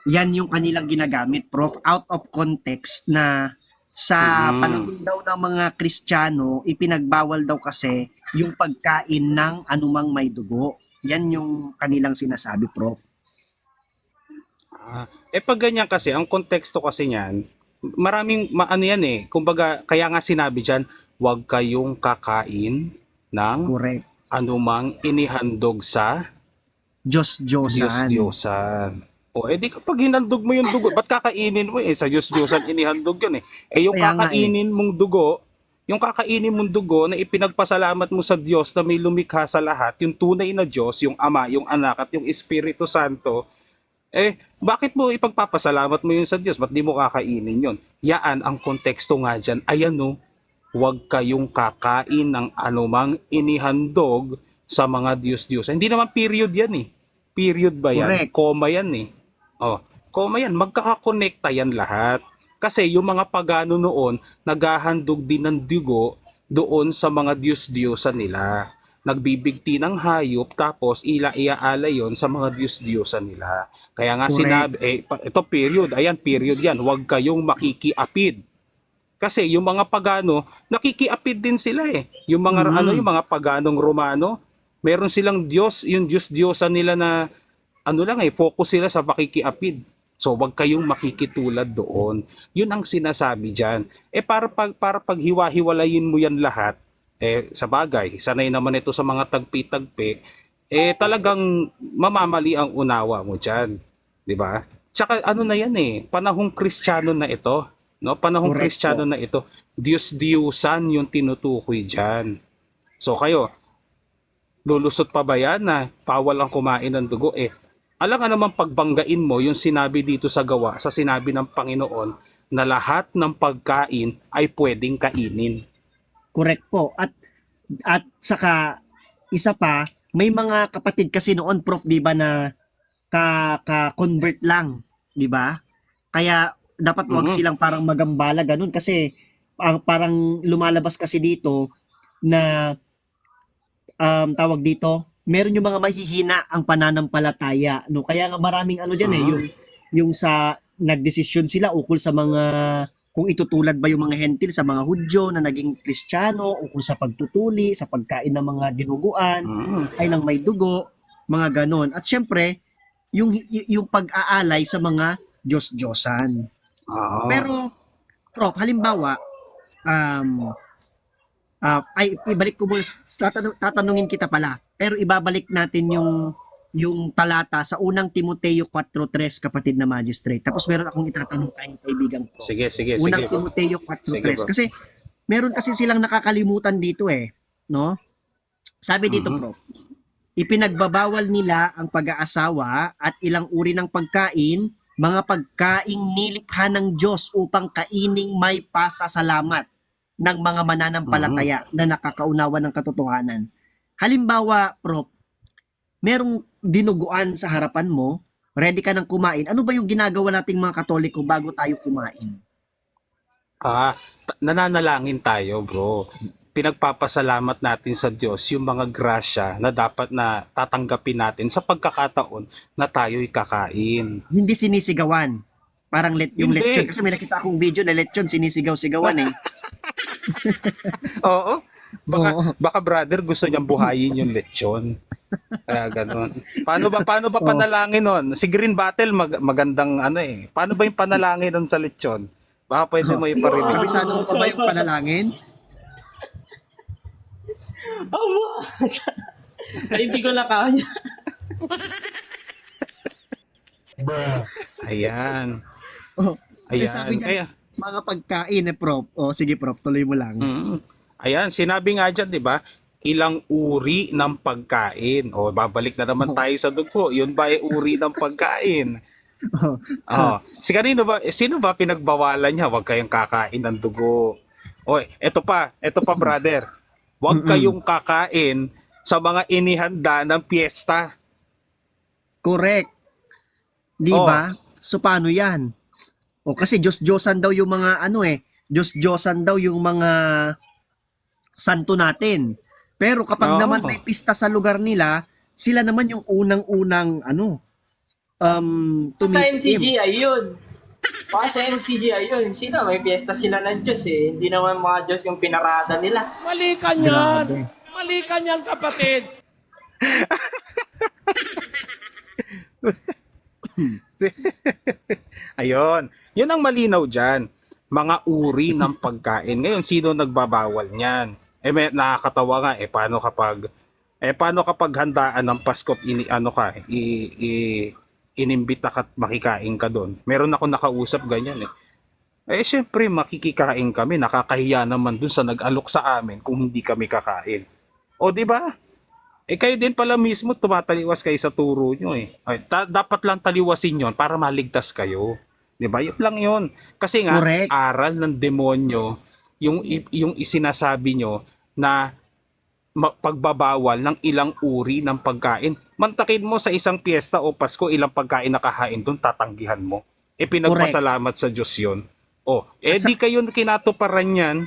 Yan yung kanilang ginagamit, Prof, out of context na sa panahon daw ng mga Kristiyano, ipinagbawal daw kasi yung pagkain ng anumang may dugo. Yan yung kanilang sinasabi, Prof. Pag ganyan kasi, ang konteksto kasi niyan, maraming ano yan kumbaga, kaya nga sinabi dyan, huwag kayong kakain ng Correct. anumang inihandog sa Diyos-Diyosan. Diyos-Diyosan. Di kapag hinandog mo yung dugo, ba't kakainin mo sa Diyos-Diyosan inihandog yun yung Kaya nga kakainin mong dugo, yung kakainin mong dugo na ipinagpasalamat mo sa Diyos na may lumikha sa lahat, yung tunay na Diyos, yung Ama, yung Anak, at yung Espiritu Santo, bakit mo ipagpapasalamat mo yun sa Diyos? Ba't di mo kakainin yun? Yaan ang konteksto nga dyan. Ayan huwag kayong kakain ng anumang inihandog sa mga Diyos-Diyosan. Hindi naman period yan Period ba yan? Correct. Comma yan comma yan. Magkakakonekta yan lahat. Kasi yung mga pagano noon, naghahandog din ng dugo doon sa mga Diyos-Diyosan nila. Nagbibigti ng hayop tapos iaala yon sa mga Diyos-Diyosan nila. Kaya nga Correct. sinabi, ito period, ayan period yan, huwag kayong makikiapid. Kasi yung mga pagano, nakikiapid din sila Yung mga yung mga paganong Romano, meron silang Diyos, yung Diyos-Diyosan nila na focus sila sa pakikiapid. So, wag kayong makikitulad doon. Yun ang sinasabi diyan. Para paghiwa-hiwalayin mo yan lahat, sa bagay, sanay naman ito sa mga tagpi-tagpi, talagang mamamali ang unawa mo diyan, 'di ba? Tsaka na yan panahong Kristiyano na ito, no? Panahong Correct Kristiyano po. na ito. Diyos-diyusan yung tinutukoy dyan. So kayo, lulusot pa ba yan na bawal ang kumain ng dugo? Alam nga naman pagbanggain mo yung sinabi dito sa gawa, sa sinabi ng Panginoon, na lahat ng pagkain ay pwedeng kainin. Correct po. At saka isa pa, may mga kapatid kasi noon, Prof, 'di ba, na ka-convert lang, 'di ba? Kaya dapat wag Mhm. silang parang magambala ganun kasi parang lumalabas kasi dito na tawag dito, meron yung mga mahihina ang pananampalataya, no? Kaya nga maraming ano diyan yung sa nagdesisyon sila ukol sa mga kung itutulad ba yung mga hentil sa mga Hudyo na naging Kristiyano ukol sa pagtutuli, sa pagkain ng mga dinuguan, Mhm. ay ng may dugo, mga ganon. At syempre, yung pag-aalay sa mga Diyos-Diyosan. Oo. Pero, Prof, halimbawa, ay ibalik ko muna, tatanungin kita pala, pero ibabalik natin yung talata sa unang Timoteo 4:3, kapatid na magistrate. Tapos meron akong itatanong kayong kaibigan ko. Sige, sige, Unang sige, bro. Timoteo Sige, 4:3. bro. Kasi meron kasi silang nakakalimutan dito no? Sabi dito, Mhm. Prof, ipinagbabawal nila ang pag-aasawa at ilang uri ng pagkain, mga pagkaing nilikha ng Diyos upang kaining may pasasalamat ng mga mananampalataya na nakakaunawa ng katotohanan. Halimbawa, Prof, merong dinuguan sa harapan mo, ready ka nang kumain. Ano ba yung ginagawa nating mga Katoliko bago tayo kumain? Nananalangin tayo, bro. Pinagpapasalamat natin sa Diyos yung mga grasya na dapat na tatanggapin natin sa pagkakataon na tayo'y kakain. Hindi sinisigawan. Parang yung Hindi. lechon. Kasi may nakita akong video na lechon, sinisigaw-sigawan Oo. Baka, Oo. baka brother gusto niyang buhayin yung lechon. Kaya ganun. Paano ba Oo. panalangin nun? Si Green Battle magandang Paano ba yung panalangin nun sa lechon? Baka pwede mo iparinig. Kabisado mo pa ba yung panalangin? Ay, hindi ko na kaya. Ayan. Oh, Ayan. sabi niya, Kaya, mga pagkain Prof. Sige, Prof, tuloy mo lang. ayan, sinabi nga dyan, di ba? Ilang uri ng pagkain. O, babalik na naman tayo sa dugo. Yun ba ay uri ng pagkain? Oh. Sino ba pinagbawalan niya? Huwag kayong kakain ng dugo. Oy, eto pa, brother. Huwag kayong kakain sa mga inihanda ng piyesta. Correct. Di Oh. ba? So, paano yan? O, kasi Diyos-Diyosan daw yung mga Diyos-Diyosan daw yung mga santo natin. Pero kapag Oo. naman may pista sa lugar nila, sila naman yung unang-unang Sa tumitim. MCGI yun. Baka sa MCGI yun. Sino? May piyesta sila ng Diyos eh. Hindi naman mga Diyos yung pinarada nila. Mali ka niyan. Grabe. Mali ka niyan, kapatid. Ayun. Yun ang malinaw dyan. Mga uri ng pagkain. Ngayon, sino nagbabawal niyan? May nakakatawa nga, paano kapag handaan ng Pasko, inimbita ka at makikain ka doon. Meron ako nakausap ganyan syempre makikikain kami, nakakahiya naman dun sa nag-alok sa amin kung hindi kami kakain. O di ba? Kayo din pala mismo tumataliwas kayo sa turo nyo dapat lang taliwasin yon para maligtas kayo. Di ba? Yun lang yun. Kasi nga, Correct. aral ng demonyo, yung isinasabi nyo na pagbabawal ng ilang uri ng pagkain. Mantakin mo sa isang piyesta o Pasko, ilang pagkain nakahain doon, tatanggihan mo. Pinagpasalamat sa Diyos yun. Di kayo kinatuparan yan.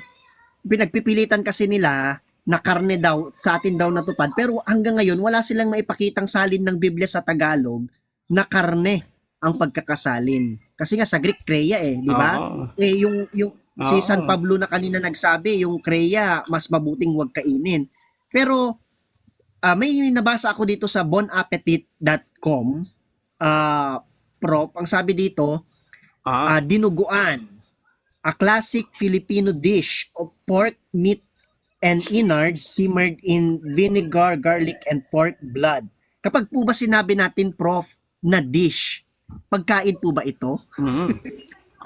Pinagpipilitan kasi nila na karne daw, sa atin daw natupad. Pero hanggang ngayon, wala silang maipakitang salin ng Biblia sa Tagalog na karne ang pagkakasalin. Kasi nga sa Greek, kreia di ba? Oo. Yung si Oo. San Pablo na kanina nagsabi, yung kreia, mas mabuting wag kainin. Pero, may nabasa ako dito sa bonappetit.com, Prof, ang sabi dito, dinuguan, a classic Filipino dish of pork, meat, and innards simmered in vinegar, garlic, and pork blood. Kapag po ba sinabi natin, Prof, na dish, pagkain po ba ito?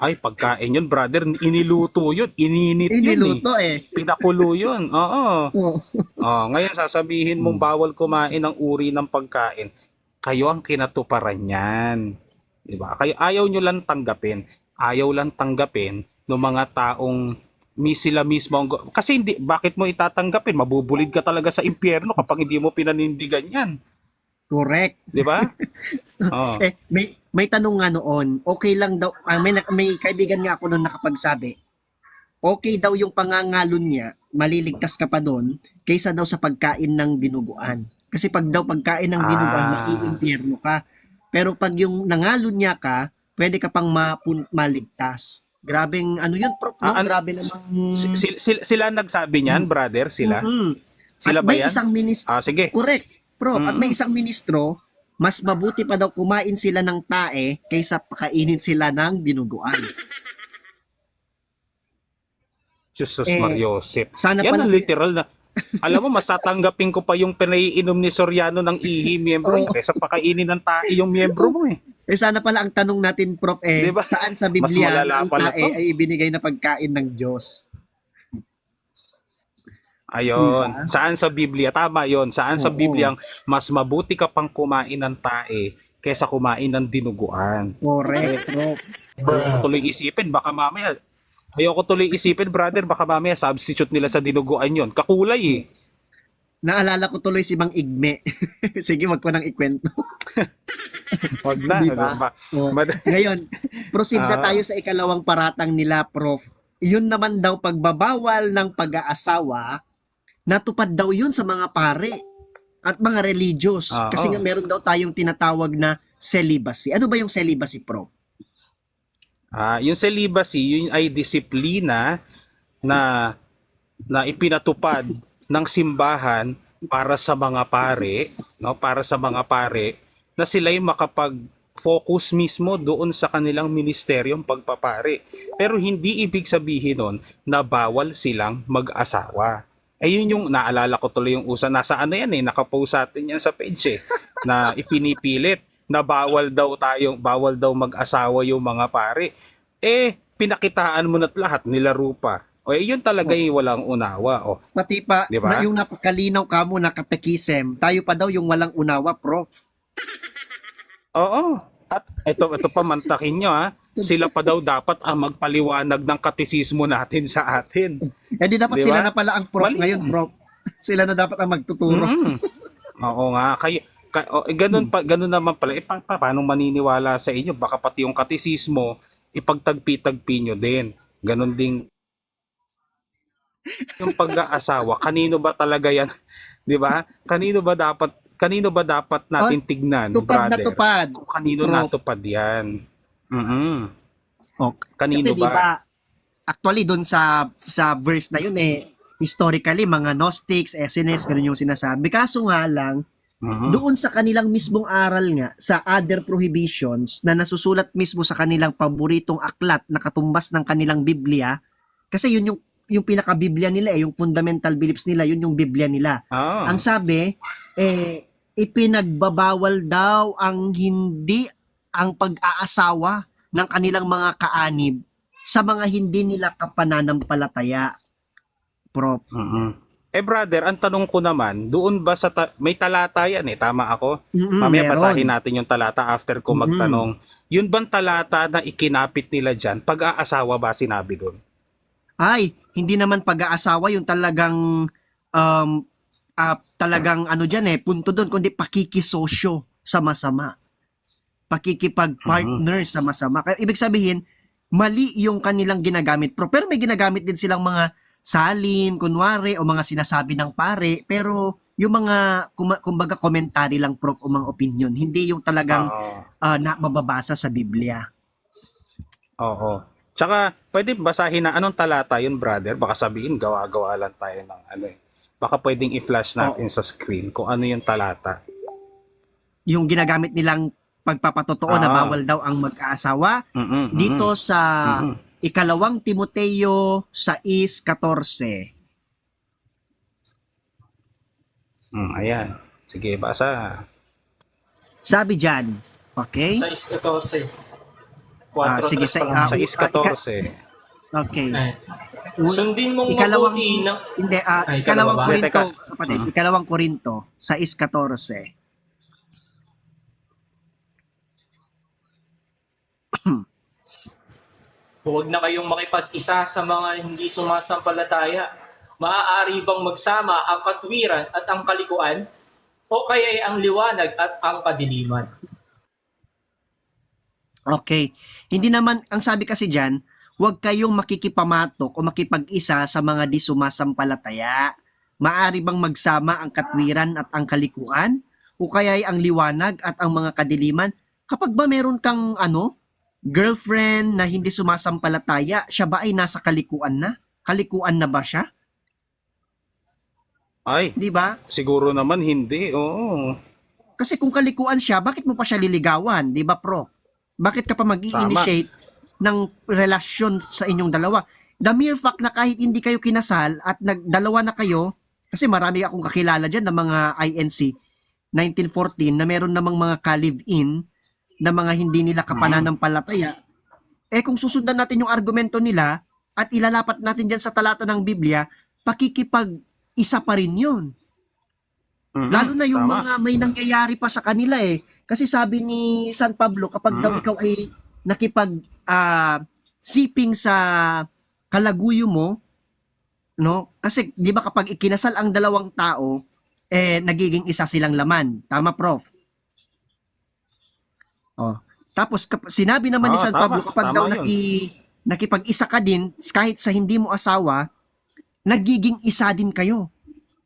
Ay, pagkain yun, brother, iniluto yun, ininit yun eh. Iniluto eh. Pinakulo yun, oo. Oo. Ngayon sasabihin mong bawal kumain ng uri ng pagkain. Kayo ang kinatuparan yan. Diba? Kayo ayaw nyo lang tanggapin. Ayaw lang tanggapin ng mga taong sila mismo kasi hindi, bakit mo itatanggapin? Mabubulid ka talaga sa impyerno kapag hindi mo pinanindigan yan. Correct. Di ba? Oo. May tanong nga noon, okay lang daw, may kaibigan nga ako noon nakapagsabi, okay daw yung pangangalon niya, maliligtas ka pa doon, kaysa daw sa pagkain ng dinuguan. Kasi pag daw pagkain ng dinuguan, maiimpyerno ka. Pero pag yung nangalon niya ka, pwede ka pang maligtas. Grabeng ano yun, Prof, no? Grabe namang... Sila nagsabi niyan, brother? Sila? Sila At ba may yan? isang ministro, Sige. correct, Prof, at may isang ministro, mas mabuti pa daw kumain sila ng tae kaysa pakainin sila ng dinuguan. Jesus Eh, Mariosep. sana Yan pala- ang literal na. Alam mo, mas tatanggapin ko pa yung pinaiinom ni Soriano ng ihi miyembro kaysa pakainin ng tae yung miyembro mo eh. Sana pala ang tanong natin, Prof, Diba? saan sa Mas Biblia malala ang pala tae to. ay ibinigay na pagkain ng Diyos? Ayun. Diba? Saan sa Biblia? Tama yon. Saan sa Oo. Biblia mas mabuti ka pang kumain ng tae kaysa kumain ng dinuguan? Correct, Prof. Ayoko tuloy isipin, brother, baka mamaya substitute nila sa dinuguan yon. Kakulay eh. Naalala ko tuloy si Mang Igme. Sige, wag ko nang ikwento. Wag na. Diba? Ano ba? Oh. Mad- Ngayon, proceed na Ah. tayo sa ikalawang paratang nila, Prof. Yun naman daw pagbabawal ng pag-aasawa, natupad daw yun sa mga pare at mga religious. Ah, Kasi oo. nga meron daw tayong tinatawag na celibacy. Ano ba yung celibacy, Prof? Yung celibacy, yun ay disiplina na ipinatupad ng simbahan para sa mga pare, no? Para sa mga pare na sila'y makapag-focus mismo doon sa kanilang ministeryong pagpapare. Pero hindi ibig sabihin nun na bawal silang mag-asawa. Yun yung naalala ko tuloy yung nasa ano yan eh, nakapost sa atin yan sa page eh, na ipinipilit na bawal daw mag-asawa yung mga pare. Pinakitaan mo na't lahat, nilaro pa. Yun talaga yung walang unawa. Pati pa, Diba? yung napakalinaw ka mo na katekisem, tayo pa daw yung walang unawa, Prof. Oo. At ito pa mantakin nyo ha. Sila pa daw dapat ang magpaliwanag ng katisismo natin sa atin. Di dapat Diba? sila na pala ang Prof Mali. ngayon, Prof. Sila na dapat ang magtuturo. Oo nga. Ganun naman pala. Paano maniniwala sa inyo? Baka pati yung katisismo, ipagtagpi-tagpi nyo din. Ganun din yung pag-aasawa. Kanino ba talaga yan? Di ba? Kanino ba dapat natin tignan, Tupad na brother? tupad. Kung kanino Prof. natupad yan. Okay. Kanino Kasi ba? diba, actually doon sa verse na yun historically mga Gnostics, Essenes, ganun yung sinasabi. Kaso nga lang, doon sa kanilang mismong aral nga, sa other prohibitions na nasusulat mismo sa kanilang paboritong aklat na katumbas ng kanilang Biblia, kasi yun yung pinaka-Biblia nila yung fundamental beliefs nila, yun yung Biblia nila. Ang sabi, ipinagbabawal daw ang pag-aasawa ng kanilang mga kaanib sa mga hindi nila kapananampalataya, Prof. Brother, ang tanong ko naman, doon ba may talata yan tama ako? Mamaya Meron. basahin natin yung talata after ko magtanong. Yun bang talata na ikinapit nila dyan? Pag-aasawa ba sinabi doon? Ay, hindi naman pag-aasawa yung talagang punto doon, kundi pakikisosyo sa masama. Pakikipag-partner sa masama. Kaya ibig sabihin, mali yung kanilang ginagamit. Pero may ginagamit din silang mga salin, kunwari, o mga sinasabi ng pare, pero yung mga, kumbaga, komentary lang, Prof, o mga opinion. Hindi yung talagang na mababasa sa Biblia. Oo. Tsaka, pwede basahin na anong talata yun, brother? Baka sabihin, gawa-gawa lang tayo ng Baka pwedeng i-flash natin sa screen kung ano yung talata. Yung ginagamit nilang pagpapatotoo na bawal daw ang mag-aasawa. Dito sa ikalawang Timoteo 6:14. Ayan. Sige, basa. Sabi dyan, okay? Sa 14. sige, Sa is 14. Okay. Ay. Un- Sundin mong ikalawang- mabuti na... Hindi, Ay, ikalawang ikalawa ba? Korinto, Teka. kapatid, ikalawang Korinto, sa is 14. Huwag na kayong makipag-isa sa mga hindi sumasampalataya. Maaari bang magsama ang katwiran at ang kalikuan? O kaya ang liwanag at ang kadiliman? Okay. Hindi naman, ang sabi kasi dyan, huwag kayong makikipamatok o makipag-isa sa mga di sumasampalataya. Maaari bang magsama ang katwiran at ang kalikuan? O kaya ang liwanag at ang mga kadiliman? Kapag ba meron kang girlfriend na hindi sumasampalataya, siya ba ay nasa kalikuan na? Kalikuan na ba siya? Ay, Di ba? siguro naman hindi. Oo. Kasi kung kalikuan siya, bakit mo pa siya liligawan? Di ba, Pro? Bakit ka pa mag-i-initiate ng relasyon sa inyong dalawa? The mere fact na kahit hindi kayo kinasal at nagdalawa na kayo, kasi marami akong kakilala dyan ng mga INC 1914 na meron namang mga ka-live-in na mga hindi nila kapananampalataya. Kung susundan natin yung argumento nila at ilalapat natin dyan sa talata ng Biblia, pakikipag-isa pa rin yun. Lalo na yung Tama. mga may nangyayari pa sa kanila Kasi sabi ni San Pablo, kapag daw ikaw ay nakipag siping sa kalaguyo mo, no? Kasi 'di ba kapag ikinasal ang dalawang tao, nagiging isa silang laman. Tama, Prof? Oh. Tapos sinabi naman ni San Tama. Pablo kapag Tama daw yun. nakipag-isa ka din kahit sa hindi mo asawa, nagiging isa din kayo.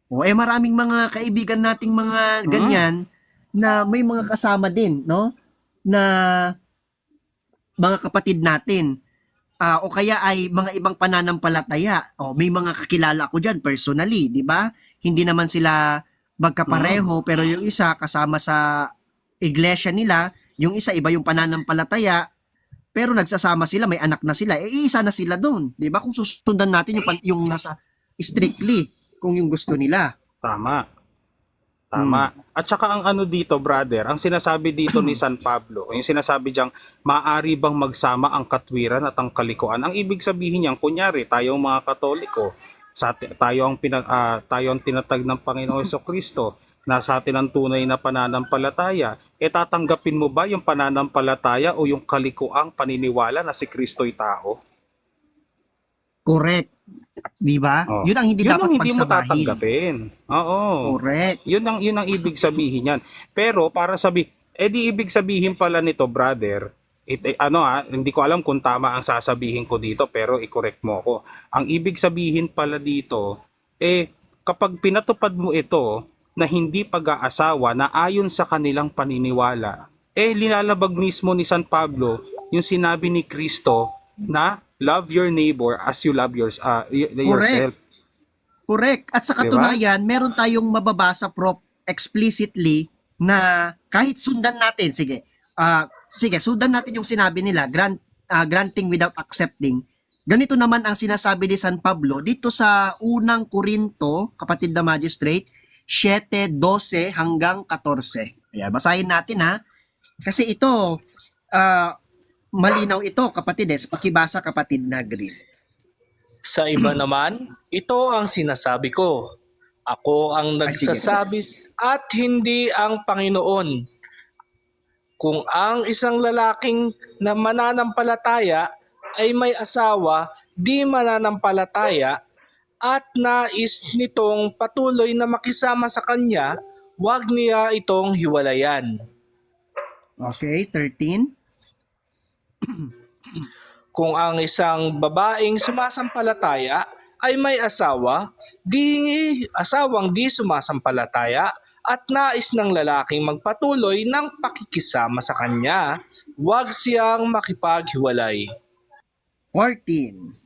Maraming mga kaibigan nating mga ganyan na may mga kasama din, no? Na mga kapatid natin. O kaya ay mga ibang pananampalataya. May mga kakilala ko diyan personally, 'di ba? Hindi naman sila magkapareho pero yung isa kasama sa iglesia nila, yung isa iba yung pananampalataya, pero nagsasama sila, may anak na sila. Iisa na sila doon, 'di ba? Kung susundan natin yung nasa strictly kung yung gusto nila. Tama. At saka ang ano dito, brother, ang sinasabi dito ni San Pablo, yung sinasabi diyang, maaari bang magsama ang katwiran at ang kalikuan? Ang ibig sabihin niyan, kunyari, tayong mga Katoliko, tayo ang tinatag ng Panginoon Jesucristo, na sa atin ang tunay na pananampalataya, tatanggapin mo ba yung pananampalataya o yung kalikuang paniniwala na si Kristo'y tao? Correct. 'Di ba? Oh. Yun ang hindi Yun dapat ang hindi mo pagsabahin. tatanggapin. Oo. Correct. Yun ang ibig sabihin niyan. Pero para di ibig sabihin pala nito, brother, hindi ko alam kung tama ang sasabihin ko dito, pero i-correct mo ako. Ang ibig sabihin pala dito, kapag pinatupad mo ito na hindi pag-aasawa na ayon sa kanilang paniniwala, linalabag mismo ni San Pablo yung sinabi ni Kristo na love your neighbor as you love yourself. Correct. At sa katunayan, meron tayong mababasa, Prof, explicitly na kahit sundan natin, sige, sundan natin yung sinabi nila, granting without accepting. Ganito naman ang sinasabi ni San Pablo dito sa unang Korinto, kapatid na magistrate, 7:12 hanggang 14. Ayan, basahin natin ha. Kasi ito, malinaw ito, kapatid, pakibasa, kapatid na Green. Sa iba naman, ito ang sinasabi ko. Ako ang nagsasabi at hindi ang Panginoon. Kung ang isang lalaking na mananampalataya ay may asawa, di mananampalataya, at nais nitong patuloy na makisama sa kanya, huwag niya itong hiwalayan. Okay, 13. Kung ang isang babaeng sumasampalataya ay may asawa, asawang di sumasampalataya at nais ng lalaking magpatuloy ng pakikisama sa kanya, huwag siyang makipaghiwalay. 14.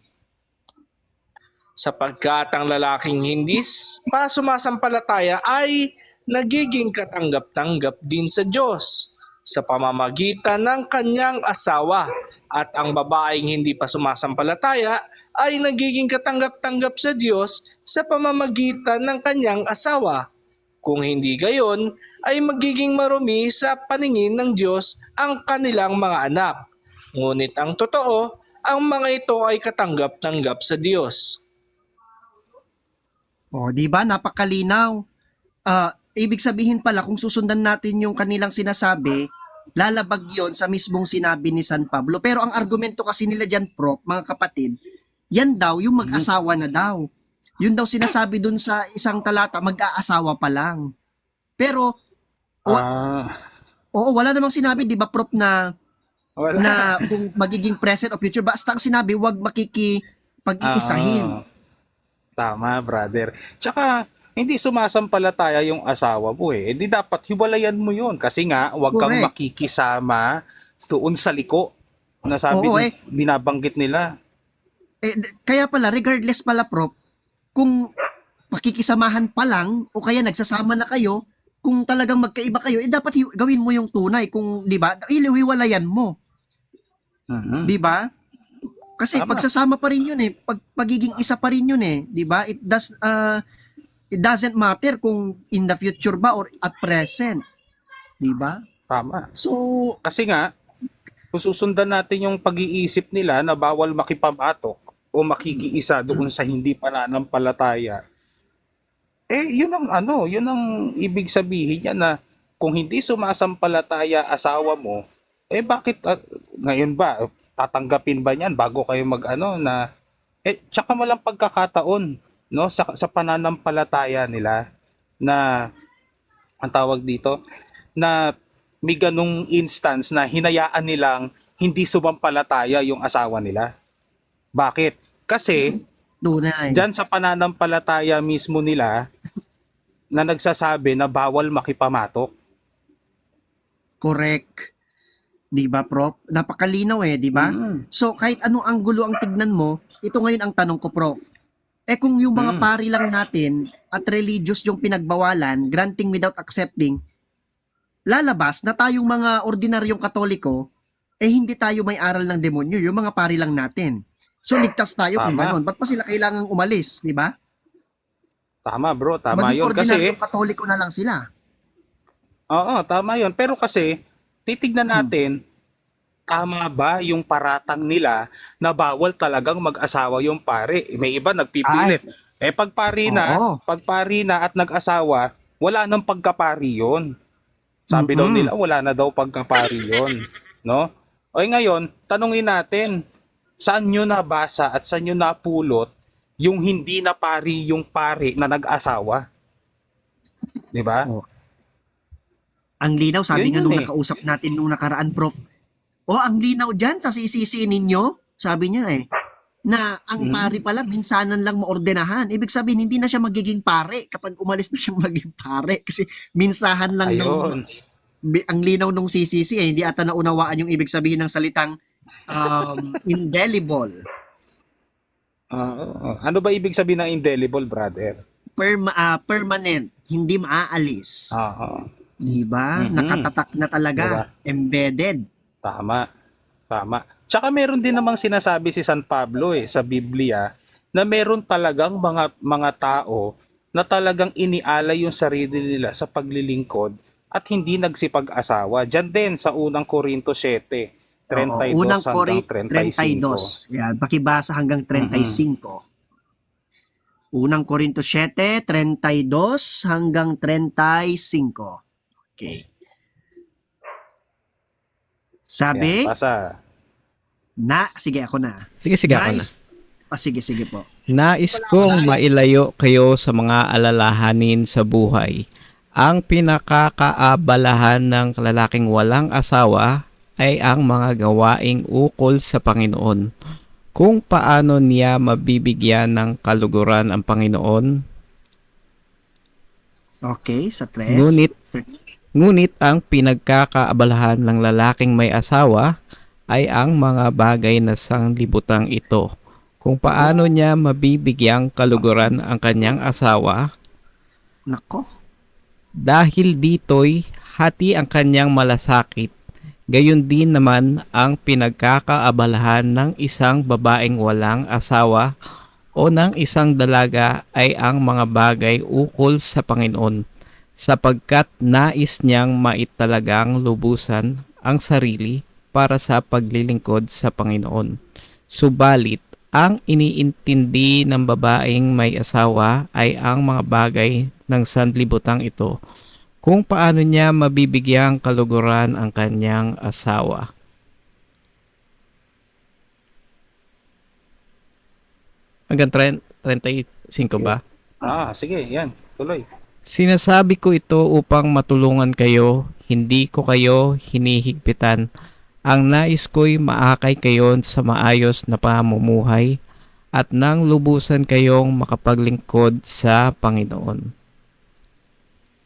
Sapagkat ang lalaking hindi pa sumasampalataya ay nagiging katanggap-tanggap din sa Diyos sa pamamagitan ng kanyang asawa, at ang babaeng hindi pa sumasampalataya ay nagiging katanggap-tanggap sa Diyos sa pamamagitan ng kanyang asawa. Kung hindi gayon, ay magiging marumi sa paningin ng Diyos ang kanilang mga anak. Ngunit ang totoo, ang mga ito ay katanggap-tanggap sa Diyos. O, di ba? Napakalinaw. Ibig sabihin pala, kung susundan natin yung kanilang sinasabi, lalabag yon sa mismong sinabi ni San Pablo. Pero ang argumento kasi nila dyan, Prof, mga kapatid, yan daw, yung mag-asawa na daw. Yun daw sinasabi dun sa isang talata, mag-aasawa pa lang. Pero, oo, wala namang sinabi, di ba, Prof, na Wala. kung magiging present o future, basta ang sinabi, wag makikipag-iisahin. Tama, brother. Tsaka, hindi sumasampalataya yung asawa mo eh. Hindi dapat hiwalayan mo yun. Kasi nga, huwag kang Correct. makikisama doon sa liko. Na sabi Oo, binabanggit nila. Kaya pala, regardless pala, Prof, kung pakikisamahan pa lang o kaya nagsasama na kayo, kung talagang magkaiba kayo, dapat gawin mo yung tunay. Kung, di ba, hiwalayan mo. Mhm. Di ba? Kasi Tama. pagsasama pa rin yun eh. Pagiging isa pa rin yun eh. Di ba? It doesn't matter kung in the future ba or at present. Di ba? Tama. So, Kasi nga, kung susundan natin yung pag-iisip nila na bawal makipamatok o makikiisa doon sa hindi pananampalataya, yun ang ibig sabihin niya na kung hindi sumasampalataya asawa mo, bakit ngayon ba tatanggapin ba niyan bago kayo tsaka walang pagkakataon no sa pananampalataya nila na ang tawag dito na may ganung instance na hinayaan nilang hindi sumampalataya yung asawa nila. Bakit? Kasi tunay. diyan sa pananampalataya mismo nila na nagsasabi na bawal makipamatok. Correct. Di ba, Prof? Napakalinaw eh, di ba? So, kahit anong anggulo ang tignan mo, ito ngayon ang tanong ko, Prof. Kung yung mga pari lang natin at religious yung pinagbawalan, granting without accepting, lalabas na tayong mga ordinaryong Katoliko, hindi tayo may aral ng demonyo, yung mga pari lang natin. So, ligtas tayo kung Tama. gano'n. Ba't pa sila kailangang umalis, di ba? Tama bro, tama Maging yun. Kasi, ordinaryong Katoliko na lang sila. oo, tama yun. Pero kasi, titignan natin, tama ba yung paratang nila na bawal talagang mag-asawa yung pare? May iba nagpipilit. Pag pari na at nag-asawa, wala nang pagkapari yun. Sabi daw nila, wala na daw pagkapari yun. No? Ngayon, tanungin natin, saan nyo nabasa at saan nyo napulot yung hindi na pari yung pare na nag-asawa? Di ba? Oh. Ang linaw, sabi Yun nga yun nung eh. nakausap natin nung nakaraan, Prof. Ang linaw dyan sa CCC ninyo, sabi niya na ang pari pala, minsanan lang maordenahan. Ibig sabihin, hindi na siya magiging pare kapag umalis na siyang maging pare. Kasi minsahan lang Ayun. ang linaw nung CCC, hindi ata naunawaan yung ibig sabihin ng salitang indelible. Ano ba ibig sabihin ng indelible, brother? Permanent, hindi maaalis. Oo. Diba? Nakatatak na talaga. Diba? Embedded. Tama. Tsaka meron din namang sinasabi si San Pablo sa Biblia na meron talagang mga tao na talagang inialay yung sarili nila sa paglilingkod at hindi nagsipag-asawa. Diyan din sa unang Korinto 7, 32 Unang hanggang 35. 32. Yan, pakibasa hanggang 35. Unang Korinto 7, 32 hanggang 35. Okay. Sabi, Yan, basa. sige ako na. Sige ako na. Sige po. Nais kong mailayo kayo sa mga alalahanin sa buhay. Ang pinakakaabalahan ng lalaking walang asawa ay ang mga gawaing ukol sa Panginoon. Kung paano niya mabibigyan ng kaluguran ang Panginoon, Okay, sa 3. ngunit ang pinagkakaabalahan ng lalaking may asawa ay ang mga bagay na sanglibutang ito. Kung paano niya mabibigyang kaluguran ang kanyang asawa, Nako. dahil dito'y hati ang kanyang malasakit. Gayon din naman ang pinagkakaabalahan ng isang babaeng walang asawa o ng isang dalaga ay ang mga bagay ukol sa Panginoon, sapagkat nais niyang maitalagang lubusan ang sarili para sa paglilingkod sa Panginoon. Subalit, ang iniintindi ng babaeng may asawa ay ang mga bagay ng sanlibutang ito, kung paano niya mabibigyang kaluguran ang kanyang asawa. Hanggang 35 ba? Sige, yan. Tuloy. Sinasabi ko ito upang matulungan kayo, hindi ko kayo hinihigpitan. Ang nais ko'y maakay kayo sa maayos na pamumuhay at nang lubusan kayong makapaglingkod sa Panginoon.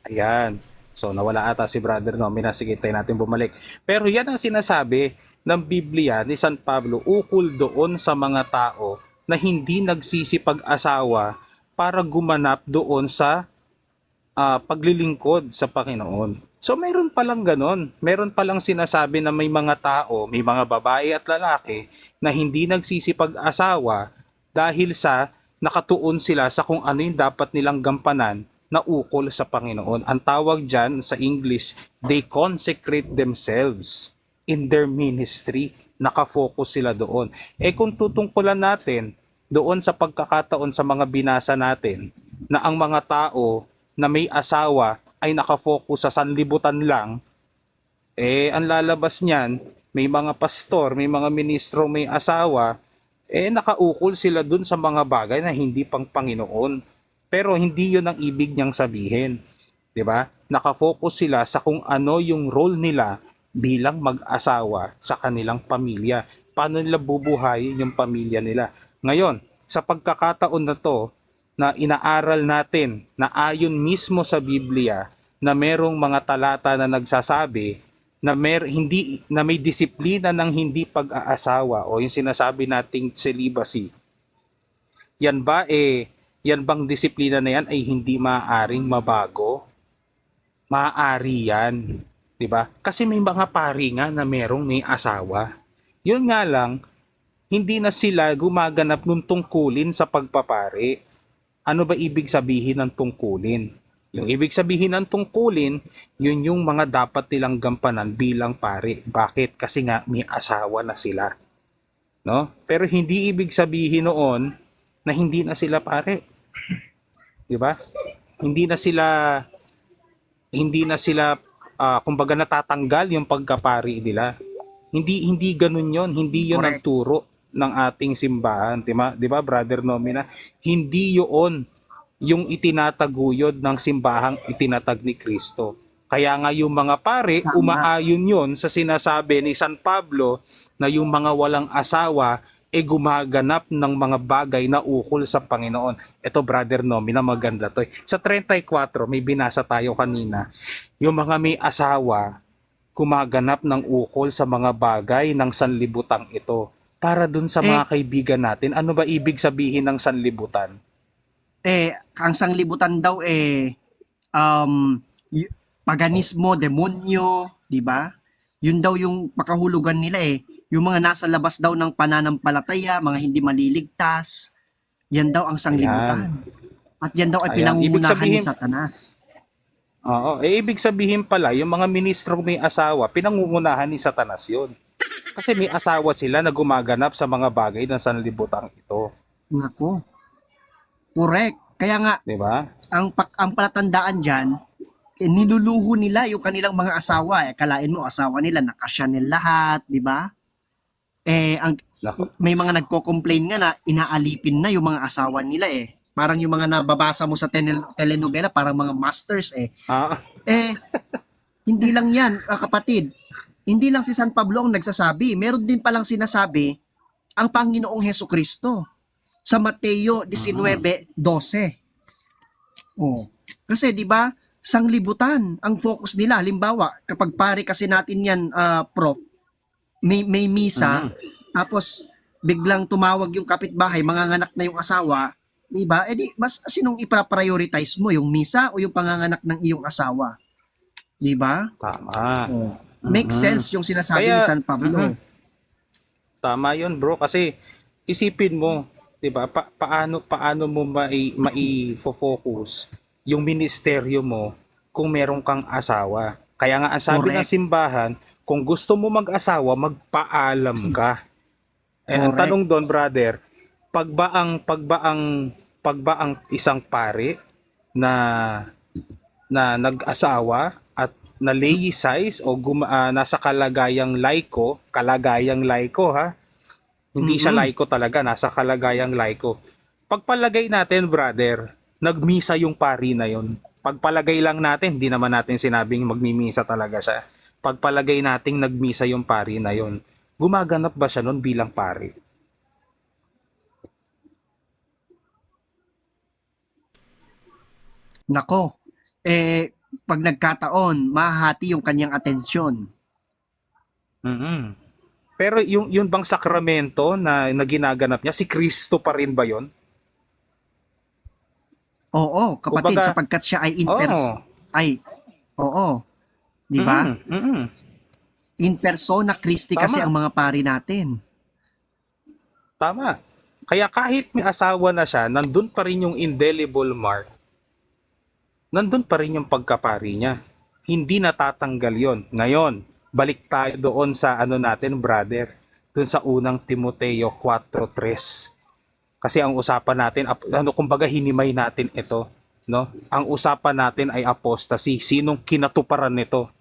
Ayan. So, nawala ata si Brother Nomina. Sige, tayo natin bumalik. Pero yan ang sinasabi ng Biblia ni San Pablo ukol doon sa mga tao na hindi nagsisipag-asawa para gumanap doon sa paglilingkod sa Panginoon. So, mayroon palang ganon. Mayroon palang sinasabi na may mga tao, may mga babae at lalaki na hindi nagsisipag-asawa dahil sa nakatuon sila sa kung ano yung dapat nilang gampanan na ukol sa Panginoon. Ang tawag dyan sa English, they consecrate themselves in their ministry. Nakafocus sila doon. Kung tutungkulan natin doon sa pagkakataon sa mga binasa natin na ang mga tao na may asawa ay nakafocus sa sanlibutan lang, ang lalabas niyan, may mga pastor, may mga ministro, may asawa, nakaukol sila dun sa mga bagay na hindi pang Panginoon. Pero hindi yun ang ibig niyang sabihin. 'Di ba? Nakafocus sila sa kung ano yung role nila bilang mag-asawa sa kanilang pamilya. Paano nila bubuhayin yung pamilya nila. Ngayon, sa pagkakataon na to, na inaaral natin na ayon mismo sa Biblia na merong mga talata na nagsasabi na may disiplina ng hindi pag-aasawa o yung sinasabi nating celibacy. Yan bang disiplina na yan ay hindi maaaring mabago? Maaari yan, 'di ba? Kasi may mga pari nga na may asawa. Yun nga lang, hindi na sila gumaganap ng tungkulin sa pagpapari. Ano ba ibig sabihin ng tungkulin? Yung ibig sabihin ng tungkulin, yun yung mga dapat nilang gampanan bilang pari. Bakit? Kasi nga may asawa na sila. No? Pero hindi ibig sabihin noon na hindi na sila pare. 'Di ba? Hindi na sila kumbaga natatanggal yung pagkapari nila. Hindi ganoon 'yon, hindi 'yon ang turo ng ating simbahan, 'di ba Brother Nomina? Hindi 'yon yung itinataguyod ng simbahang itinatag ni Kristo. Kaya nga yung mga pare, umaayon 'yon sa sinasabi ni San Pablo na yung mga walang asawa gumaganap ng mga bagay na ukol sa Panginoon. Ito Brother Nomina, maganda to. Sa 34, may binasa tayo kanina. Yung mga may asawa, gumaganap ng ukol sa mga bagay ng sanlibutang ito. Para dun sa mga kaibigan natin, ano ba ibig sabihin ng sanlibutan? Ang sanglibutan daw paganismo, demonyo, di ba? Yun daw yung makahulugan nila Yung mga nasa labas daw ng pananampalataya, mga hindi maliligtas, yan daw ang sanglibutan. At yan daw ay pinangungunahan ni Satanas. Oo, ibig sabihin pala, yung mga ministro may asawa, pinangungunahan ni Satanas yun. Kasi may asawa sila na gumaganap sa mga bagay ng sanlibutan ito. Nako. Correct. Kaya nga, diba? ang palatandaan diyan, niluluho nila yung kanilang mga asawa. Kalain mo, asawa nila, naka-Chanel lahat, di ba? May mga nagko-complain nga na inaalipin na yung mga asawa nila Parang yung mga nababasa mo sa telenovela, parang mga masters hindi lang yan, kapatid. Hindi lang si San Pablo ang nagsasabi. Meron din palang sinasabi ang Panginoong Hesukristo sa Mateo 19:12. Kasi 'di ba, sanglibutan ang focus nila. Halimbawa, kapag pare kasi natin 'yan, Prof, may misa, tapos biglang tumawag yung kapitbahay, manganganak na yung asawa, 'di ba? Mas sinong ipa-prioritize mo, yung misa o yung panganganak ng iyong asawa? 'Di ba? Tama. Make sense yung sinasabi ni San Pablo. Tama 'yon, bro, kasi isipin mo, 'di ba? Paano mo mai-focus yung ministeryo mo kung meron kang asawa? Kaya nga ang sabi ng simbahan, kung gusto mo mag-asawa, magpaalam ka. Eh, ang Correct. tanong doon, brother, pag ba ang isang pare na nag-asawa at na laicise o nasa kalagayang laiko ha, hindi siya laiko talaga, nasa kalagayang laiko. Pagpalagay natin, brother, nagmisa yung pari na yon. Pagpalagay lang natin, hindi naman natin sinabing magmimisa talaga siya. Pagpalagay nating nagmisa yung pari na yon, gumaganap ba siya nun bilang pari? Nako, pag nagkataon, mahahati yung kanyang atensyon. mm Pero yung bang sakramento na ginaganap niya, si Kristo pa rin ba yon? Oo, kapatid, Kumbaga, sapagkat siya ay Oo. oo, di ba? Mm-mm. In persona Christi kasi Tama. ang mga pari natin. Tama. Kaya kahit may asawa na siya, nandun pa rin yung indelible mark. Nandun pa rin yung pagkapari niya. Hindi natatanggal yon. Ngayon, balik tayo doon sa natin, brother. Doon sa unang Timoteo 4:3. Kasi ang usapan natin, kumbaga hinimay natin ito, no? Ang usapan natin ay apostasy. Sinong kinatuparan nito?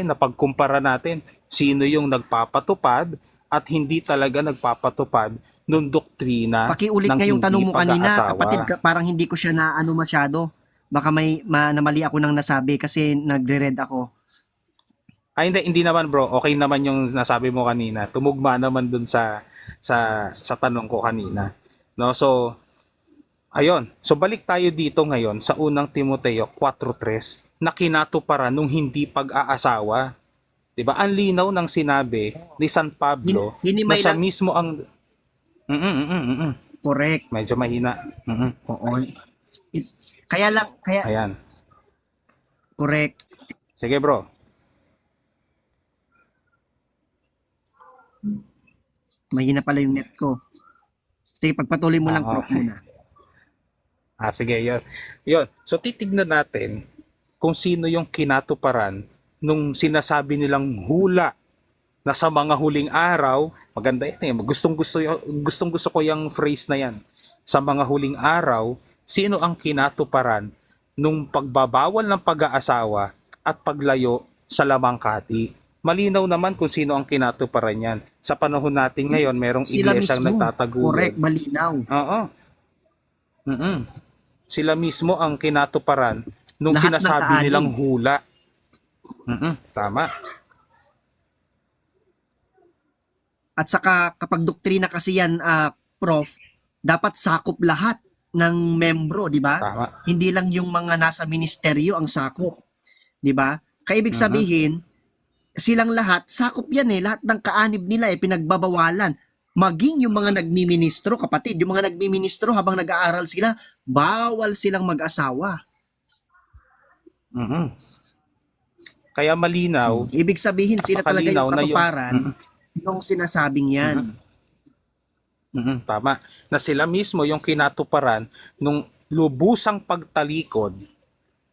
Napagkumpara natin sino yung nagpapatupad at hindi talaga nagpapatupad nung doktrina Pakiulit ng nga yung hindi tanong mo kanina, pag-aasawa. kapatid, parang hindi ko siya na masyado. Baka may namali ako nang nasabi kasi nagre-read ako. Ay, hindi naman bro, okay naman yung nasabi mo kanina. Tumugma naman dun sa tanong ko kanina. No, so ayun. So balik tayo dito ngayon sa unang Timoteo 4:3 na kinatuparan nung hindi pag-aasawa. 'Di ba? Ang linaw ng sinabi ni San Pablo na Hinimay siya lang. mismo ang Correct. medyo mahina. Oo. Kaya Ayan. correct. Sige bro. Mahina pala yung net ko. Sige, pagpatuloy mo lang, Prof, Okay. muna. Sige, yun. Yun. So, titignan natin kung sino yung kinatuparan nung sinasabi nilang hula na sa mga huling araw, maganda yan eh, gustong-gusto ko yung phrase na yan. Sa mga huling araw, sino ang kinatuparan nung pagbabawal ng pag-aasawa at paglayo sa lamangkati? Malinaw naman kung sino ang kinatuparan yan. Sa panahon natin ngayon, merong Sila iglesyang mismo. nagtataguyod. Correct, malinaw. Oo. Sila mismo ang kinatuparan nung Lahat ng sinasabi kaanin. nilang hula. Tama. At saka kapag doktrina kasi yan, Prof, dapat sakop lahat ng membro, di ba? Tama. Hindi lang yung mga nasa ministeryo ang sakop, di ba? Kaibig sabihin, silang lahat, sakop yan eh, lahat ng kaanib nila pinagbabawalan. Maging yung mga nagmiministro, kapatid, yung mga nagmiministro habang nag-aaral sila, bawal silang mag-asawa. Kaya malinaw, Ibig sabihin, sila talaga napakalinaw yung na katuparan nung sinasabing yan. Tama. Na sila mismo yung kinatuparan nung lubusang pagtalikod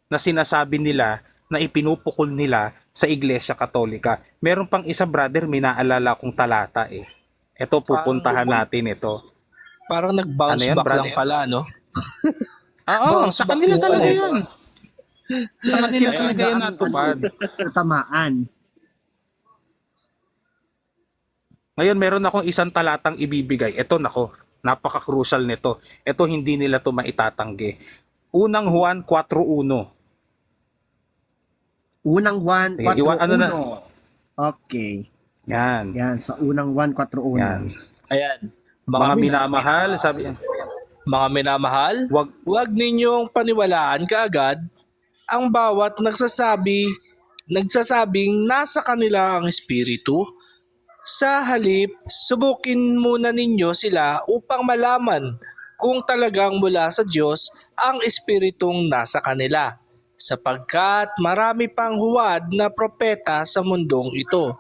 na sinasabi nila na ipinupukol nila sa Iglesia Katolika. Meron pang isa, brother, may naalala kong talata eh. Ito, pupuntahan natin ito. Parang nag-bounce Ano yan, back brother? lang pala, no? Oo, Bounce sa back kanila mo talaga ulit. yun. Sa kanila talaga yun natupad. Tamaan. Ngayon, meron akong isang talatang ibibigay. Ito, nako, napaka-crucial nito. Ito, hindi nila to maitatanggi. Unang Juan 4:1. Unang Juan Sige, 4:1. Okay. Yan. Yan, sa unang Juan 4:1. Yan. Ayan. Mga minamahal, sabi Mga minamahal, wag huwag ninyong paniwalaan kaagad ang bawat nagsasabing nasa kanila ang espiritu. Sa halip, subukin muna ninyo sila upang malaman kung talagang mula sa Diyos ang espiritong nasa kanila, sapagkat marami pang huwad na propeta sa mundong ito.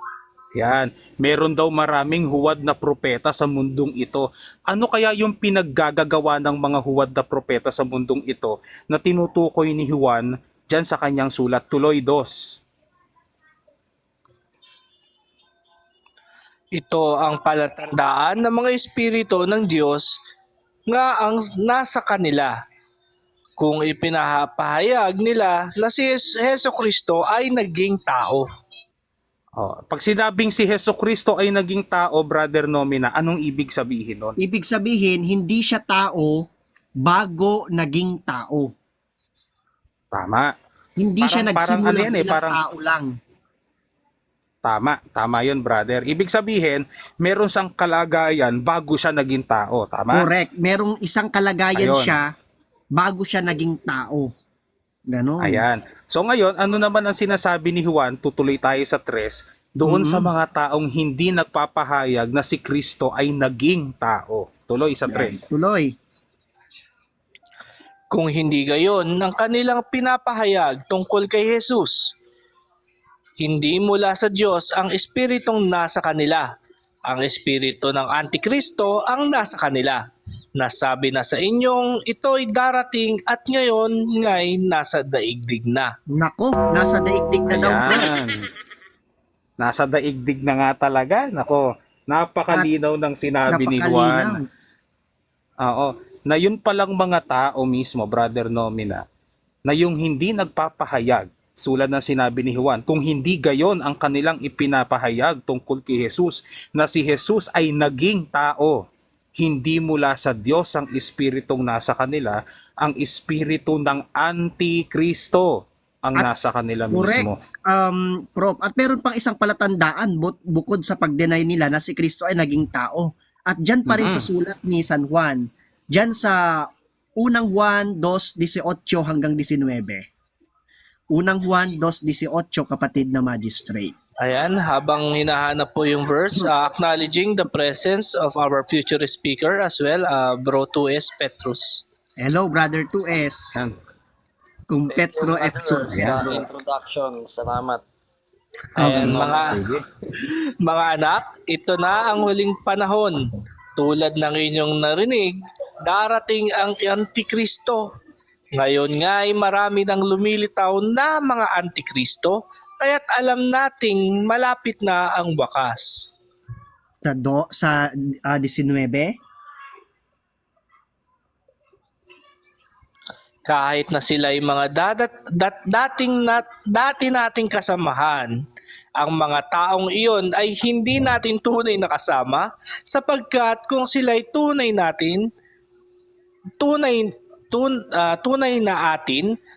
yan. Meron daw maraming huwad na propeta sa mundong ito. Ano kaya yung pinaggagawa ng mga huwad na propeta sa mundong ito na tinutukoy ni Juan dyan sa kanyang sulat. Tuloy, dos. Ito ang palatandaan ng mga espiritu ng Diyos nga ang nasa kanila. Kung ipinapahayag nila na si Heso Kristo ay naging tao. Pag sinabing si Heso Kristo ay naging tao, Brother Nomina, anong ibig sabihin nun? Ibig sabihin, hindi siya tao bago naging tao. Tama. Hindi siya Parang nagsimula ano yan eh, bilang parang- tao lang. Tama yun, brother. Ibig sabihin, meron siyang kalagayan bago siya naging tao. Tama? Correct. Merong isang kalagayan Ayun. siya bago siya naging tao. Ganon. Ayan. So ngayon, ano naman ang sinasabi ni Juan? Tutuloy tayo sa 3. Doon sa mga taong hindi nagpapahayag na si Kristo ay naging tao. Tuloy sa 3. Tuloy. Kung hindi gayon ng kanilang pinapahayag tungkol kay Jesus, hindi mula sa Diyos ang espiritong nasa kanila. Ang espiritu ng Antikristo ang nasa kanila. Nasabi na sa inyong ito'y darating at ngayon nga'y nasa daigdig na. Nako, nasa daigdig na daw. Ayan. Nasa daigdig na nga talaga. Nako, napakalinaw ng sinabi ni Juan. Oo. Na yun palang mga tao mismo, Brother Nomina, na yung hindi nagpapahayag, sulat ng sinabi ni Juan, kung hindi gayon ang kanilang ipinapahayag tungkol kay Jesus, na si Jesus ay naging tao, hindi mula sa Diyos ang espiritong nasa kanila, ang espiritu ng Antikristo ang nasa kanila Correct. mismo. Prof, at meron pang isang palatandaan bukod sa pag-deny nila na si Kristo ay naging tao. At dyan pa rin sa sulat ni San Juan, dyan sa unang Juan 2:18 hanggang 19. Unang Juan 2:18, kapatid na magistrate. Ayan, habang hinahanap po yung verse, acknowledging the presence of our future speaker as well, Bro 2S Petrus. Hello, Brother 2S. Yan. Kung Petro Etso. Sa introduction, salamat. Ayan, mga anak, ito na ang huling panahon. Tulad ng inyong narinig, darating ang Antikristo. Ngayon nga ay marami nang lumilitaw na mga Antikristo, kaya't alam nating malapit na ang wakas. Sa 19. Kahit na sila ay mga dati nating kasamahan, ang mga taong iyon ay hindi natin tunay na kasama sapagkat kung sila ay tunay na atin,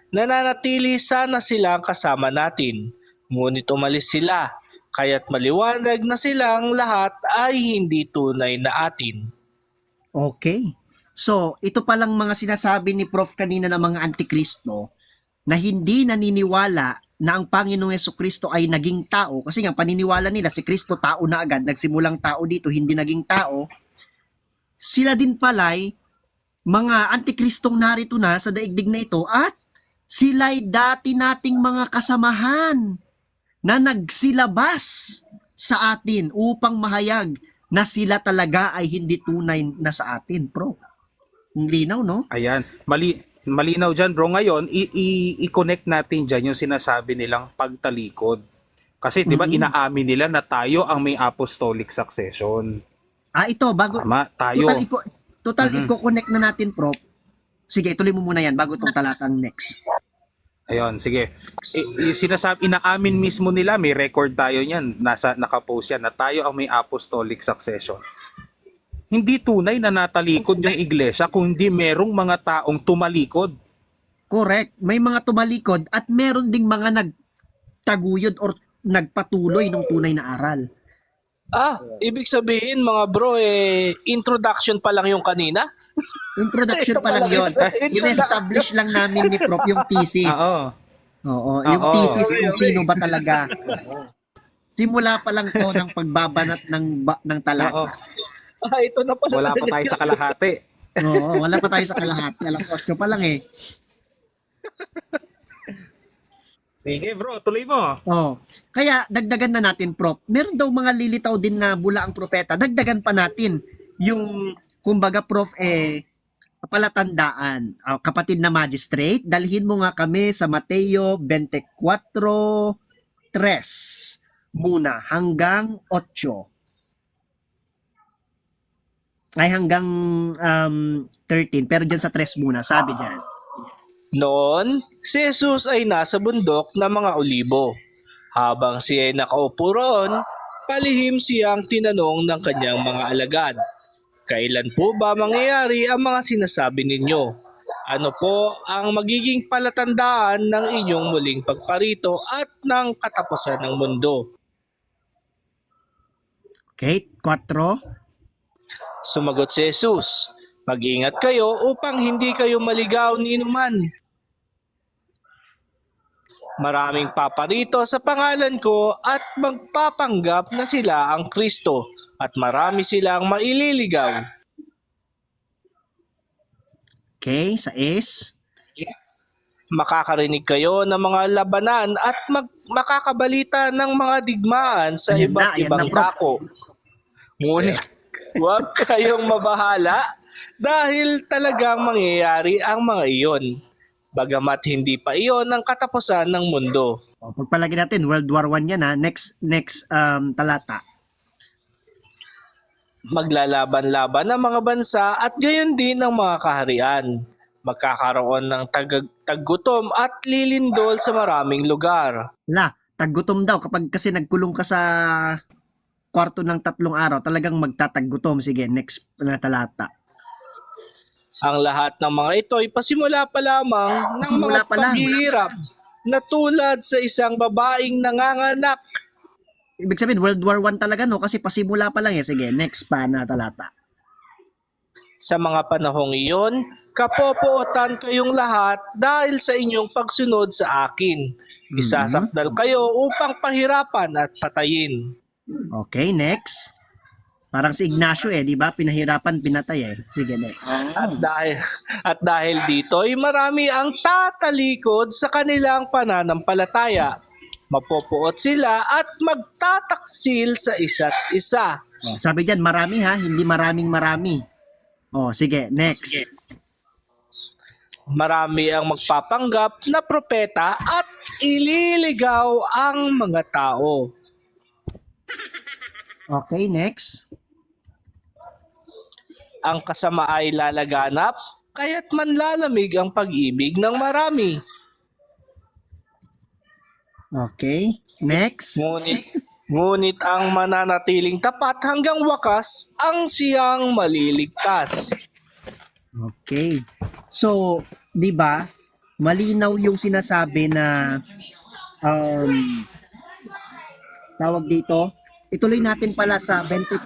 nananatili sana silang kasama natin. Ngunit umalis sila, kaya't maliwanag na silang lahat ay hindi tunay na atin. Okay. So, ito palang mga sinasabi ni Prof kanina ng mga Antikristo na hindi naniniwala na ang Panginoong Jesucristo ay naging tao, kasi nga paniniwala nila si Kristo tao na agad, nagsimulang tao dito, hindi naging tao. Sila din pala'y mga Antikristong narito na sa daigdig na ito at sila'y dati nating mga kasamahan na nagsilabas sa atin upang mahayag na sila talaga ay hindi tunay na sa atin, Pro. Ang linaw, no? Ayan. Malinaw dyan, bro. Ngayon, i-connect natin dyan yung sinasabi nilang pagtalikod. Kasi, di ba, inaamin nila na tayo ang may apostolic succession. Ito, bago, Tama, tayo. i-connect na natin, Prof. Sige, tuloy mo muna yan bago itong talatang next. Ayun, sige. Inaamin mismo nila, may record tayo niyan, nakapost yan, na tayo ang may apostolic succession. Hindi tunay na natalikod yung iglesia kung hindi merong mga taong tumalikod. Correct. May mga tumalikod at meron ding mga nagtaguyod or nagpatuloy ng tunay na aral. Ibig sabihin mga bro, introduction pa lang yung kanina? Introduction pa lang yun. In-establish lang namin ni Prof yung thesis. Oo, yung thesis kung sino ba talaga. Simula pa lang to ng pagbabanat ng talata. Ito na pala. Wala pa tayo sa kalahati. Oo, wala pa tayo sa kalahati. Alas 8 pa lang eh. Sige bro, tuloy mo. Kaya dagdagan na natin, Prof. Meron daw mga lilitaw din na bula ang propeta. Dagdagan pa natin yung, kumbaga, Prof, palatandaan. Kapatid na magistrate, dalhin mo nga kami sa Mateo 24:3 muna hanggang 8. Ay hanggang 13, pero dyan sa 3 muna, sabi dyan. Noon, si Jesus ay nasa bundok ng mga olibo. Habang siya ay nakaupo roon, palihim siyang tinanong ng kanyang mga alagad, "Kailan po ba mangyayari ang mga sinasabi ninyo? Ano po ang magiging palatandaan ng inyong muling pagparito at ng katapusan ng mundo?" Okay, 4. Sumagot si Jesus, "Mag-ingat kayo upang hindi kayo maligaw ni inuman. Maraming paparito sa pangalan ko at magpapanggap na sila ang Kristo at marami silang maililigaw. Okay, sa S. Makakarinig kayo ng mga labanan at makakabalita ng mga digmaan sa Ayan iba't na, ayan ibang na, bro. dako. Ngunit huwag kayong mabahala dahil talagang mangyayari ang mga iyon. Bagamat hindi pa iyon ang katapusan ng mundo." Pagpalagay natin, World War I yan ha. Next talata. Maglalaban-laban ang mga bansa at gayon din ang mga kaharian. Magkakaroon ng taggutom at lilindol sa maraming lugar. Taggutom daw. Kapag kasi nagkulong ka sa kwarto ng 3 araw, talagang magtataggutom. Sige, next na talata. Ang lahat ng mga ito ay pasimula pa lamang ng Pasimula mga pa lang. paghihirap na tulad sa isang babaeng nanganganak. Ibig sabihin, World War I talaga, no? Kasi pasimula pa lang. Sige, next pa na talata. Sa mga panahong iyon, kapopootan kayong lahat dahil sa inyong pagsunod sa akin. Isasakdal kayo upang pahirapan at patayin. Okay, next. Parang si Ignacio di ba? Pinahirapan, pinatay Sige, next. At dahil dito ay marami ang tatalikod sa kanilang pananampalataya. Mapopoot sila at magtataksil sa isa't isa. Sabi dyan, marami ha, hindi marami. Sige, next. Marami ang magpapanggap na propeta at ililigaw ang mga tao. Okay, next. Ang kasama ay lalaganap, kaya't manlalamig ang pag-ibig ng marami. Okay, next. Ngunit ang mananatiling tapat hanggang wakas ang siyang maliligtas. Okay. So, 'di ba? Malinaw yung sinasabi na tawag dito. Ituloy natin pala sa 24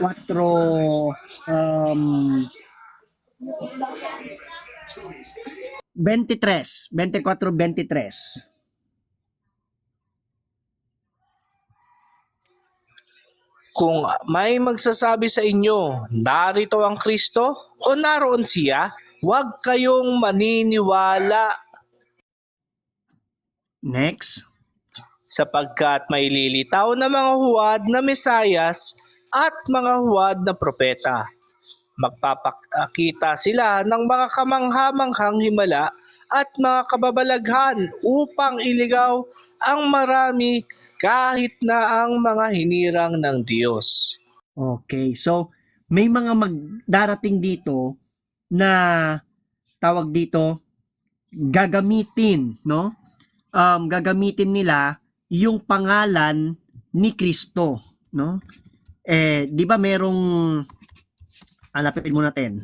23. Kung may magsasabi sa inyo, narito ang Kristo o naroon siya, huwag kayong maniniwala. Next. Sapagkat may lilitaw na mga huwad na Mesayas at mga huwad na propeta. Magpapakita sila ng mga kamangha-manghang himala at mga kababalaghan upang iligaw ang marami kahit na ang mga hinirang ng Diyos. Okay. So, may mga magdarating dito na tawag dito gagamitin, no? Gagamitin nila yung pangalan ni Kristo, no? 'Di ba merong alapin mo natin.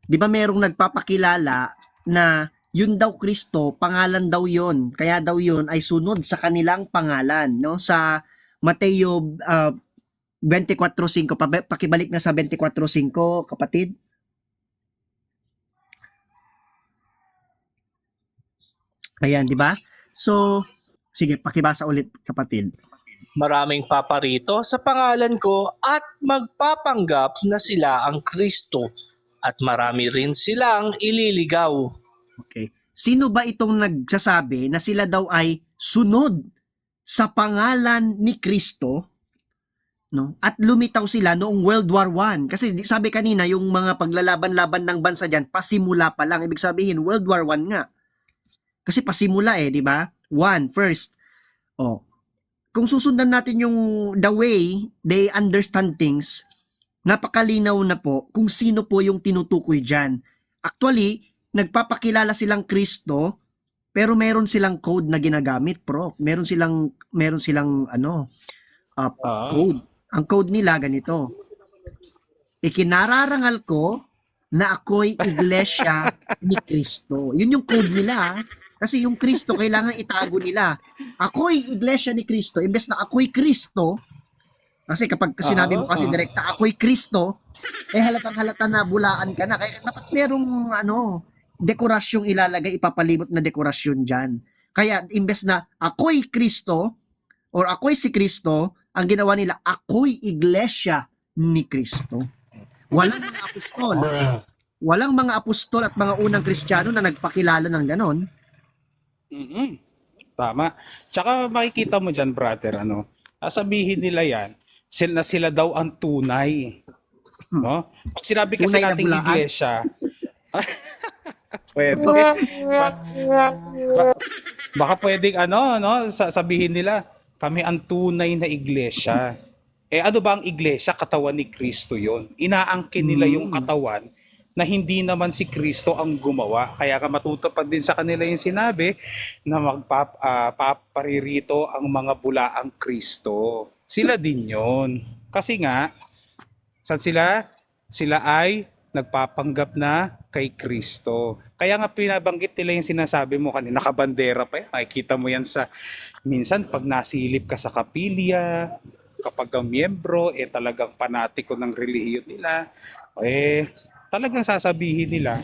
'Di ba merong nagpapakilala na yun daw Kristo, pangalan daw yun. Kaya daw yun ay sunod sa kanilang pangalan, no? Sa Mateo 24:5, pakibalik na sa 24:5, kapatid. Ayan, 'di ba? So, sige, pakibasa ulit, kapatid. Maraming paparito sa pangalan ko at magpapanggap na sila ang Kristo at marami rin silang ililigaw. Okay. Sino ba itong nagsasabi na sila daw ay sunod sa pangalan ni Kristo? no? At lumitaw sila noong World War I. Kasi sabi kanina, yung mga paglalaban-laban ng bansa diyan pasimula pa lang. Ibig sabihin, World War I nga. Kasi pasimula di ba? One, first. Kung susundan natin yung the way they understand things, napakalinaw na po kung sino po yung tinutukoy diyan. Actually, nagpapakilala silang Kristo, pero meron silang code na ginagamit, Prof. Meron silang code. Ang code nila ganito. Ikinararangal ko na ako'y iglesia ni Kristo. Yun yung code nila. Kasi yung Kristo kailangan itago nila. Ako'y iglesia ni Kristo. Imbes na ako'y Kristo, kasi kapag sinabi mo kasi direkta, ako'y Kristo, halatang halata na bulaan ka na. Kaya dapat merong dekorasyong ilalagay, ipapalibot na dekorasyon dyan. Kaya imbes na ako'y Kristo or ako'y si Kristo, ang ginawa nila, ako'y iglesia ni Kristo. Walang mga apostol. Walang mga apostol at mga unang Kristiyano na nagpakilala ng ganon. Tama. Tsaka makikita mo dyan, brother, sasabihin nila yan, sila daw ang tunay. No? Pag sinabi kasi Tunay na nating bulaan. iglesia, pwede. Baka pwedeng sabihin nila, kami ang tunay na iglesia. Ano ba ang iglesia? Katawan ni Kristo yon. Inaangkin nila yung katawan na hindi naman si Kristo ang gumawa. Kaya ka matutupad din sa kanila yung sinabi na magpaparirito ang mga bulaang Kristo. Sila din yon. Kasi nga, saan sila? Sila ay nagpapanggap na kay Kristo. Kaya nga pinabanggit nila yung sinasabi mo kanina, nakabandera pa yan. Makikita mo yan sa, minsan pag nasilip ka sa kapilya, kapag ang miyembro, talagang panatiko ng relihiyon nila, talagang sasabihin nila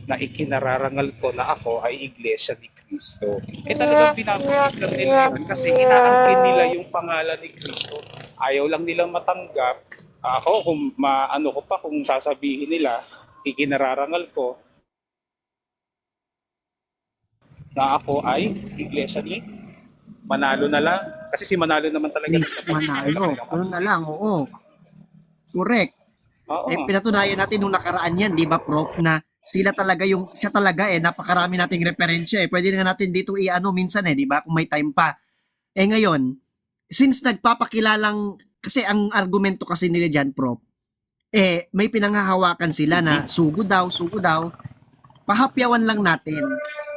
na ikinararangal ko na ako ay iglesia ni Kristo. Talagang pinabanggit lang nila yun kasi inaangkin nila yung pangalan ni Kristo. Ayaw lang nilang matanggap. Ako, kung kung sasabihin nila, ikinararangal ko na ako ay iglesia ni Manalo na lang. Kasi si Manalo naman talaga. Manalo. Ano na lang, oo. Correct. Oo. Pinatunayan natin nung nakaraan yan, di ba, Prof, na siya talaga, napakarami nating referensya Pwede nga natin dito minsan di ba, kung may time pa. Ngayon, since nagpapakilalang, kasi ang argumento kasi nila dyan, Prof, may pinanghahawakan sila na sugo daw, pahapyawan lang natin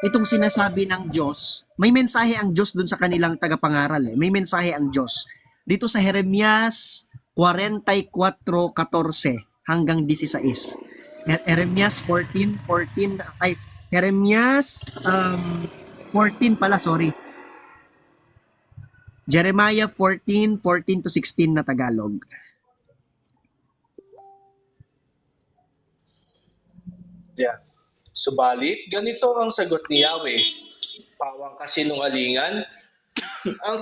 itong sinasabi ng Diyos. May mensahe ang Diyos dun sa kanilang tagapangaral. May mensahe ang Diyos. Dito sa Jeremias 44:14 hanggang 16. Jeremias 14, Jeremias 14 pala, sorry. Jeremiah 14 to 16 na Tagalog. Yeah. Subalit, ganito ang sagot ni Yahweh. Pawang kasinungalingan ang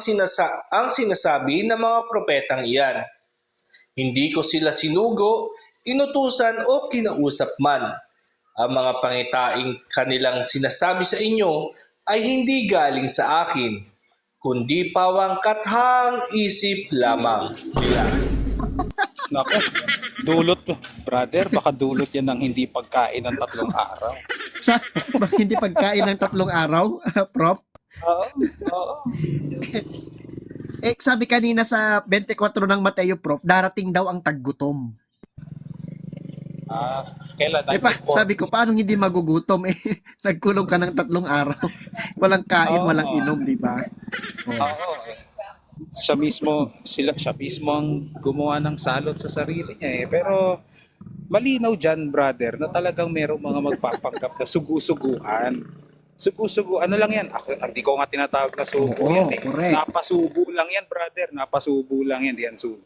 sinasabi ng mga propetang iyan. Hindi ko sila sinugo, inutusan o kinausap man. Ang mga pangitaing kanilang sinasabi sa inyo ay hindi galing sa akin, kundi pawang kathang isip lamang nila. Naku, dulot, brother, baka dulot yan ng hindi pagkain ng 3 araw. Hindi pagkain ng 3 araw, Prof? Oo. Sabi kanina sa 24 ng Mateo, Prof, darating daw ang taggutom. Kailan? Sabi ko, paano hindi magugutom? Nagkulong ka ng 3 araw. Walang kain, walang inom, di ba? Oo. Siya mismo ang gumawa ng salot sa sarili niya Pero malinaw dyan, brother, na talagang merong mga magpapanggap na sugu-suguan. Sugu-suguan lang yan. Hindi ko nga tinatawag na sugo yan correct. Napasubo lang yan, brother. Napasubo lang yan, diyan sugo.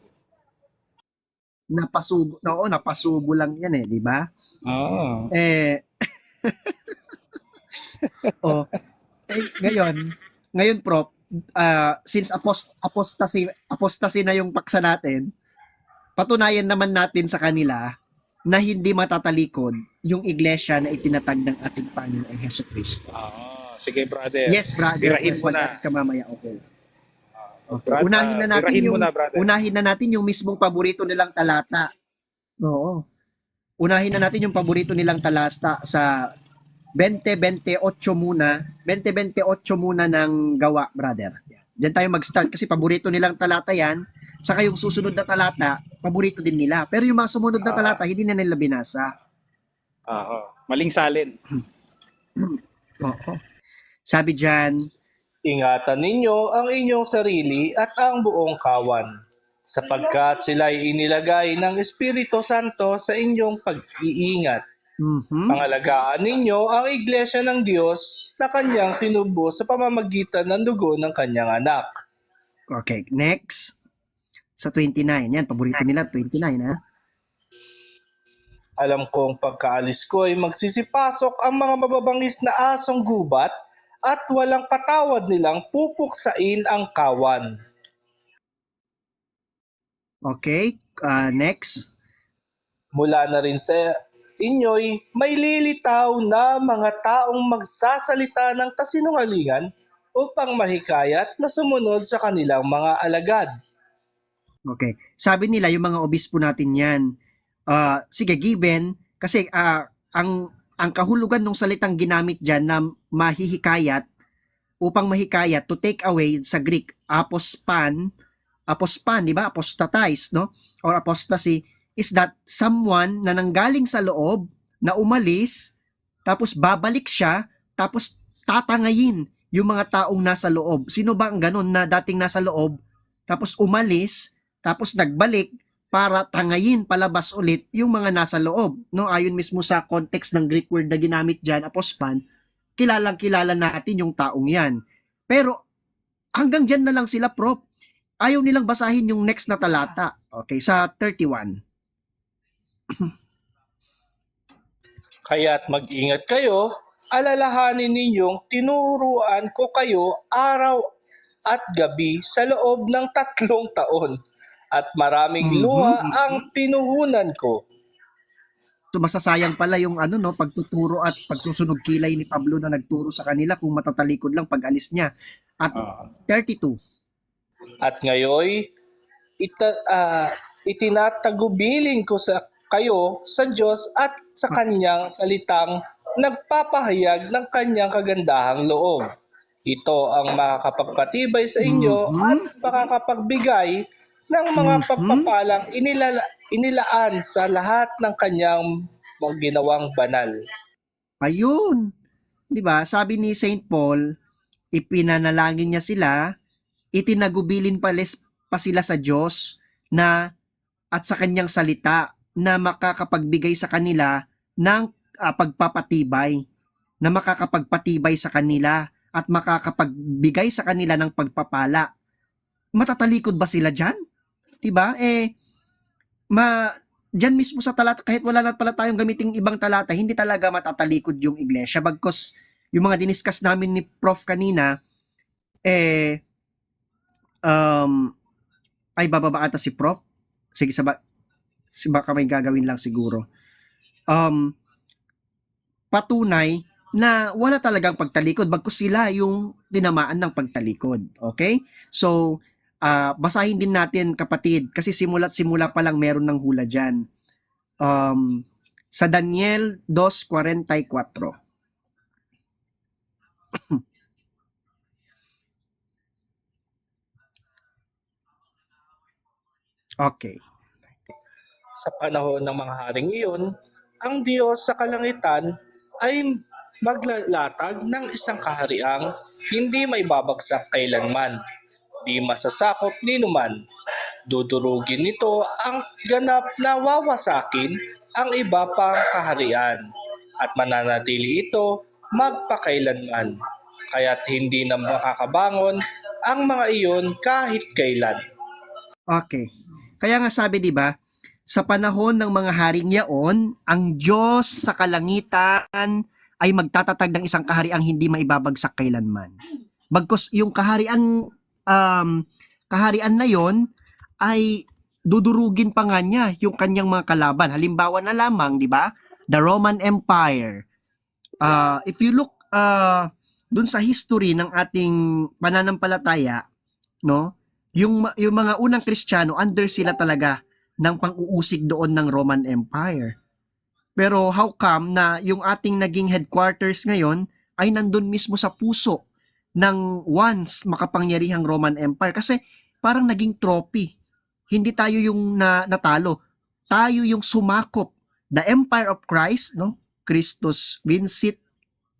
Napasubo lang yan di ba? Oo. Ngayon, Prof, since apostasy na yung paksa natin, patunayan naman natin sa kanila na hindi matatalikod yung iglesia na itinatag ng ating Panginoong Hesus Kristo. Sige, brother. Yes, brother. Tirahin mo na. Kamamaya, okay. Okay. Brad, birahin mo na, brother. Unahin na natin yung mismong paborito nilang talata. Oo. Unahin na natin yung paborito nilang talata sa 20:28 muna. 20:28 muna ng gawa, brother. Diyan tayo mag-start kasi paborito nilang talata yan. Saka yung susunod na talata, paborito din nila. Pero yung mga sumunod na talata, hindi na nila binasa. Maling salin. Oo. Sabi dyan, Ingatan ninyo ang inyong sarili at ang buong kawan, sapagkat sila ay inilagay ng Espiritu Santo sa inyong pag-iingat. Pangalagaan ninyo ang iglesia ng Diyos na kanyang tinubo sa pamamagitan ng dugo ng kanyang anak. okay, next. Sa 29. Yan, paborito nila, 29, ha? Alam kong pagkaalis ko ay magsisipasok ang mga mababangis na asong gubat at walang patawad nilang pupuksain ang kawan. Okay, next. Mula na rin sa inyo'y may lilitaw na mga taong magsasalita ng kasinungalingan upang mahikayat na sumunod sa kanilang mga alagad. Okay. Sabi nila, yung mga obispo natin yan, sige, given, kasi ang kahulugan ng salitang ginamit dyan na mahihikayat, upang mahikayat, to take away sa Greek, apospan, di ba? Apostatize, no? Or apostasy, is that someone na nanggaling sa loob, na umalis, tapos babalik siya, tapos tatangayin yung mga taong nasa loob. Sino ba ang ganun na dating nasa loob, tapos umalis, tapos nagbalik, para tangayin palabas ulit yung mga nasa loob. No, ayon mismo sa context ng Greek word na ginamit diyan, apospan, kilalang-kilala natin yung taong 'yan. Pero hanggang diyan na lang sila, Prof. Ayaw nilang basahin yung next na talata. Okay, sa 31. Kaya't mag-ingat kayo, alalahanin ninyong tinuruan ko kayo araw at gabi sa loob ng 3 taon. At maraming luha ang pinuhunan ko. So masasayang pala yung pagtuturo at pagsusunog kilay ni Pablo na nagturo sa kanila kung matatalikod lang pag alis niya. At 32. At ngayoy, itinatagubilin ko sa kayo sa Diyos at sa kanyang salitang nagpapahayag ng kanyang kagandahang loob. Ito ang makakapagpatibay sa inyo at makakapagbigay ng mga pagpapalang inilaan sa lahat ng kanyang mga ginawang banal. Ayun. 'Di ba? Sabi ni Saint Paul, ipinanalangin niya sila, itinagubilin pa sila sa Diyos na at sa kanyang salita na makakapagbigay sa kanila ng pagpapatibay, na makakapagpatibay sa kanila at makakapagbigay sa kanila ng pagpapala. Matatalikod ba sila diyan? Diba? Diyan mismo sa talata, kahit wala na pala tayong gamiting ibang talata, hindi talaga matatalikod yung iglesia. Bagkus, yung mga diniscuss namin ni Prof kanina, ay bababa ata si Prof. Sige, baka may gagawin lang siguro. Patunay na wala talagang pagtalikod, bagkus sila yung tinamaan ng pagtalikod. Okay? So, basahin din natin, kapatid, kasi simula't simula pa lang meron ng hula dyan. Sa Daniel 2:44. Okay. Sa panahon ng mga haring iyon, ang Diyos sa kalangitan ay maglalatag ng isang kahariang hindi maibabagsak kailanman, di masasakop ni numan. Dudurugin nito ang ganap na wawasakin ang iba pang kaharian at mananatili ito magpakailanman. Kaya't hindi na makakabangon ang mga iyon kahit kailan. Okay. Kaya nga sabi, di ba, sa panahon ng mga haring yaon, ang Diyos sa kalangitan ay magtatatag ng isang kahariang hindi maibabagsak kailanman. Bagkus yung kaharian na yon ay dudurugin pa nga niya yung kanyang mga kalaban. Halimbawa na lamang, di ba? The Roman Empire. If you look dun sa history ng ating pananampalataya, no? yung mga unang Kristiyano, under sila talaga ng pang-uusig doon ng Roman Empire. Pero how come na yung ating naging headquarters ngayon ay nandun mismo sa puso ng once makapangyarihang Roman Empire? Kasi parang naging trophy. Hindi tayo yung natalo. Tayo yung sumakop. The Empire of Christ, no? Christus vincit,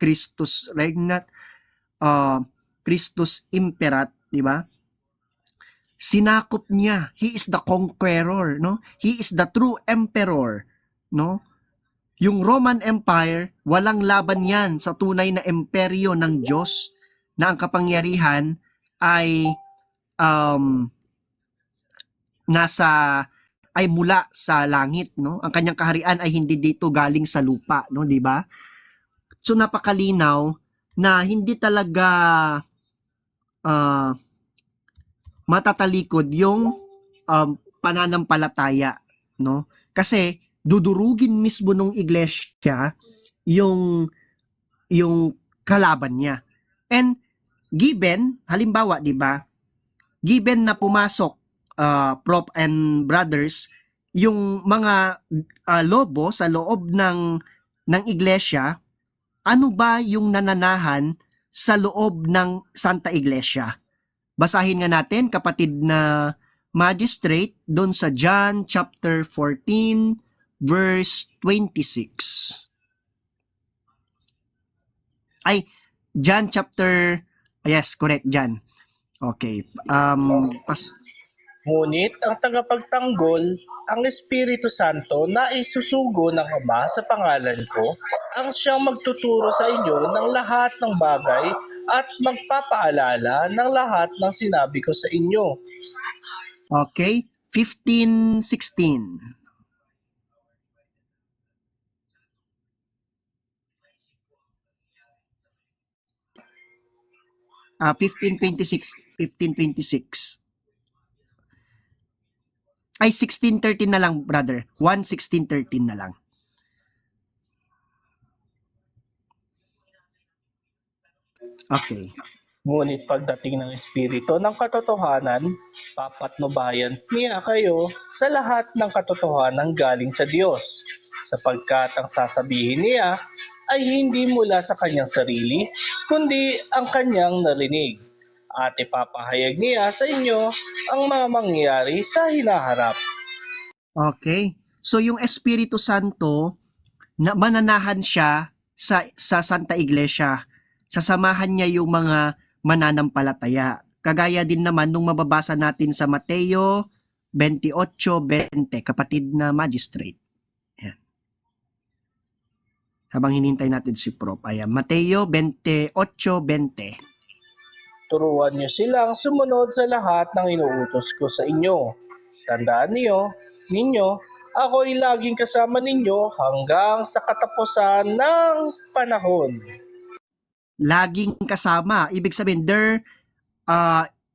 Christus regnat, Christus imperat, di ba? Sinakop niya. He is the conqueror, no? He is the true emperor, no? Yung Roman Empire, walang laban yan sa tunay na imperyo ng Diyos na ang kapangyarihan ay ay mula sa langit, no? Ang kanyang kaharian ay hindi dito galing sa lupa, no, di ba? So napakalinaw na hindi talaga matatalikod yung pananampalataya, no? Kasi dudurugin mismo nung iglesia yung kalaban niya. And given, halimbawa, 'di ba? Given na pumasok Prof and brothers yung mga lobo sa loob ng iglesia, ano ba yung nananahan sa loob ng Santa Iglesia? Basahin nga natin, kapatid na magistrate, doon sa John chapter 14, verse 26. Ay, John chapter, yes, correct, John. Okay. Ngunit ang tagapagtanggol, ang Espiritu Santo na isusugo ng Ama sa pangalan ko, ang siyang magtuturo sa inyo ng lahat ng bagay at magpapaalala ng lahat ng sinabi ko sa inyo. Okay, 15:16. Ah, 15:26. Ay, 16:13 na lang, brother. 1:16:13 na lang. Okay. Ngunit pagdating ng Espiritu ng katotohanan, papatnubayan niya kayo sa lahat ng katotohanan galing sa Diyos, sapagkat ang sasabihin niya ay hindi mula sa kanyang sarili, kundi ang kanyang narinig. At ipapahayag niya sa inyo ang mga mangyayari sa hinaharap. Okay. So yung Espiritu Santo, na mananahan siya sa Santa Iglesia. Sasamahan niya yung mga mananampalataya. Kagaya din naman nung mababasa natin sa Mateo 28:20, kapatid na magistrate. Ayan. Habang hinintay natin si Prof. Ayan, Mateo 28:20. Turuan niyo silang sumunod sa lahat ng inuutos ko sa inyo. Tandaan ninyo, ako'y laging kasama ninyo hanggang sa katapusan ng panahon. Laging kasama. Ibig sabihin, there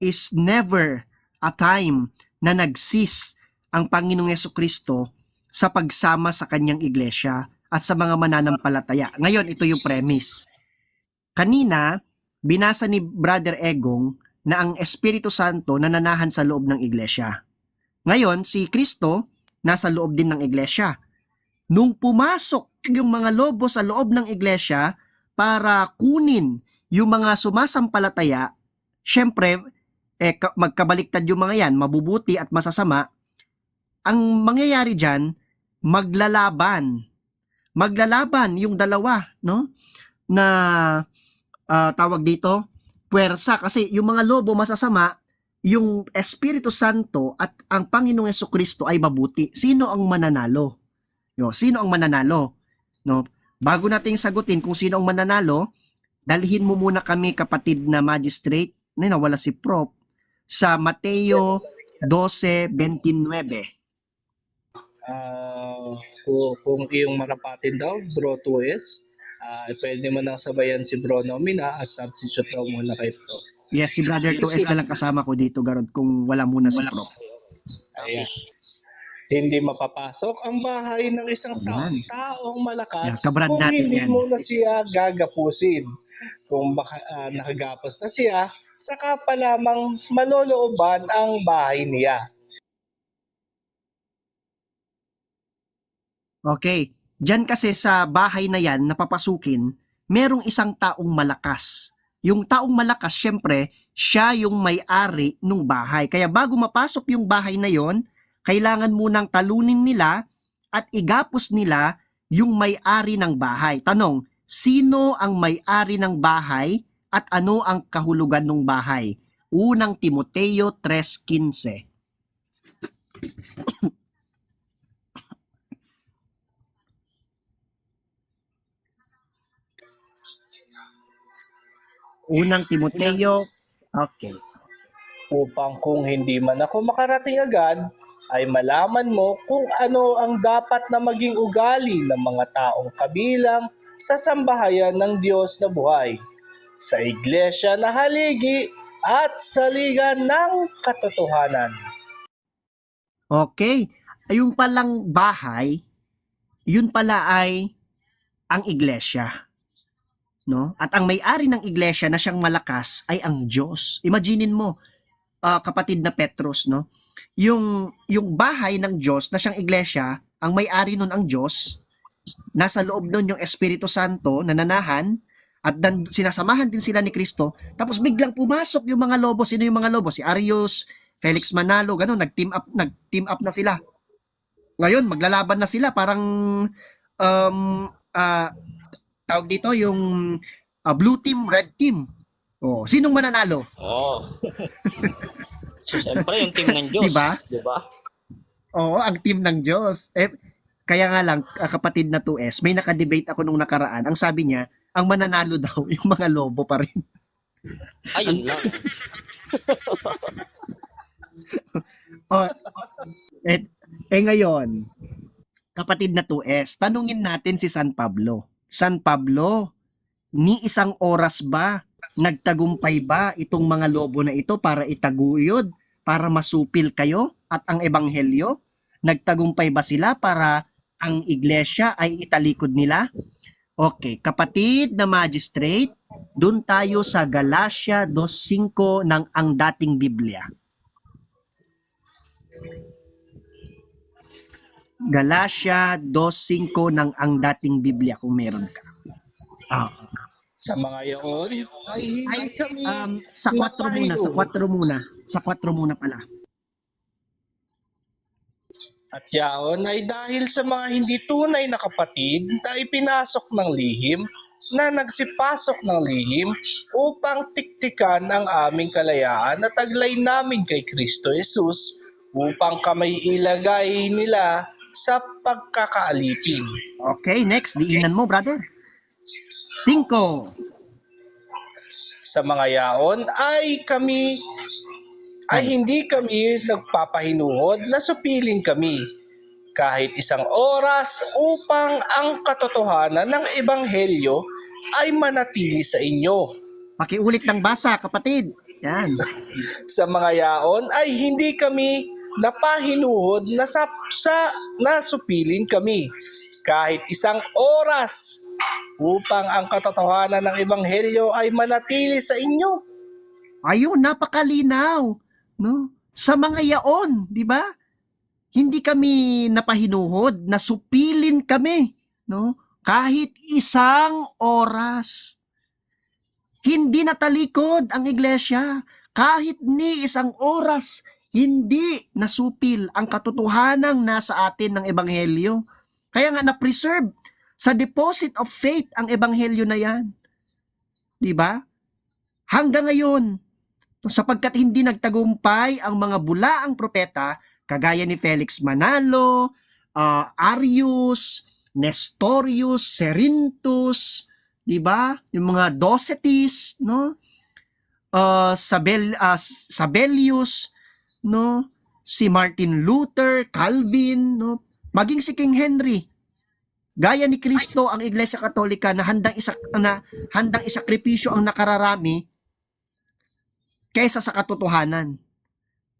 is never a time na nagsis ang Panginoong Yesukristo sa pagsama sa kanyang iglesia at sa mga mananampalataya. Ngayon, ito yung premise. Kanina, binasa ni Brother Egong na ang Espiritu Santo nananahan sa loob ng iglesia. Ngayon, si Kristo nasa loob din ng iglesia. Nung pumasok yung mga lobo sa loob ng iglesia para kunin yung mga sumasampalataya, syempre, magkabaliktad yung mga yan, mabubuti at masasama. Ang mangyayari dyan, maglalaban. Maglalaban yung dalawa, no? Na tawag dito, puwersa. Kasi yung mga lobo masasama, yung Espiritu Santo at ang Panginoong Yesukristo ay mabuti. Sino ang mananalo? Sino ang mananalo? No? Bago nating sagutin kung sino ang mananalo, dalhin mo muna kami, kapatid na magistrate, na nawala si Prof, sa Mateo 12:29. Kung iyong marapatin daw, Bro Tues, pwede mo nang sabayan si Bro Nomina as substitute daw muna kay Pro. Yes, si Brother 2S na lang kasama ko dito, Garod, kung wala muna si Prof. Ayan. Hindi mapapasok ang bahay ng isang Ayan. taong malakas Yan, kabrad kung natin hindi yan. mo na siya gagapusin. Kung nakagapos na siya, saka pa lamang malolooban ang bahay niya. Okay. Diyan kasi sa bahay na yan, napapasukin, merong isang taong malakas. Yung taong malakas, syempre, siya yung may-ari ng bahay. Kaya bago mapasok yung bahay na yon, kailangan munang talunin nila at igapos nila yung may-ari ng bahay. Tanong, sino ang may-ari ng bahay at ano ang kahulugan ng bahay? Unang Timoteo 3:15. Unang Timoteo, okay. Upang kung hindi man ako makarating agad, ay malaman mo kung ano ang dapat na maging ugali ng mga taong kabilang sa sambahayan ng Diyos na buhay, sa iglesia na haligi at sa liga ng katotohanan. Okay. Yung palang bahay, yun pala ay ang iglesia. No? At ang may-ari ng iglesia na siyang malakas ay ang Diyos. Imaginin mo, kapatid na Petros, no? Yung bahay ng Diyos na siyang iglesia, ang may-ari nun ang Diyos, nasa loob nun yung Espiritu Santo nananahan, at sinasamahan din sila ni Kristo, tapos biglang pumasok yung mga lobo. Sino yung mga lobo? Si Arius, Felix Manalo, gano'n, nag-team up na sila. Ngayon, maglalaban na sila, parang tawag dito yung blue team, red team. Oh, sinong mananalo? Oo. Siyempre, yung team ng Diyos. Diba? Diba? Oo, ang team ng Diyos. Kaya nga lang, kapatid na 2S, may nakadebate ako nung nakaraan. Ang sabi niya, ang mananalo daw, yung mga lobo pa rin. Ayun lang. Oh, ngayon, kapatid na 2S, tanungin natin si San Pablo. San Pablo, ni isang oras ba, nagtagumpay ba itong mga lobo na ito para itaguyod, para masupil kayo at ang ebanghelyo? Nagtagumpay ba sila para ang iglesia ay italikod nila? Okay, kapatid na magistrate, dun tayo sa Galatia 2:5 ng ang dating Biblia. Galatia 2:5 ng ang dating Biblia kung meron ka. Sa mga yaon, ay hindi kami Sa 4 muna pala. At yaon ay dahil sa mga hindi tunay na kapatid na ipinasok ng lihim, na nagsipasok ng lihim upang tiktikan ang aming kalayaan at taglay namin kay Kristo Jesus upang kamay ilagay nila sa pagkakaalipin. Okay, next. Diinan mo, brother. 5. Sa mga yaon ay hindi kami nagpapahinuhod na supilin kami kahit isang oras upang ang katotohanan ng ebanghelyo ay manatili sa inyo. Pakiulit ng basa, kapatid. Yan. Sa mga yaon ay hindi kami napahinuhod na supilin kami kahit isang oras upang ang katotohanan ng ebanghelyo ay manatili sa inyo. Ayun, napakalinaw. No? Sa mga yaon, di ba? Hindi kami napahinuhod, nasupilin kami, no? Kahit isang oras. Hindi natalikod ang iglesia. Kahit ni isang oras, hindi nasupil ang katotohanang nasa atin ng ebanghelyo. Kaya nga na-preserve sa deposit of faith ang ebanghelyo na yan. Di ba? Hanggang ngayon, sapagkat hindi nagtagumpay ang mga bulaang propeta, kagaya ni Felix Manalo, Arius, Nestorius, Cerinthus, di ba? Yung mga Docetis, no? Sabellius, no? Si Martin Luther, Calvin, no? Maging si King Henry. Gaya ni Kristo ang Iglesia Katolika na handang isakripisyo ang nakararami kaysa sa katotohanan.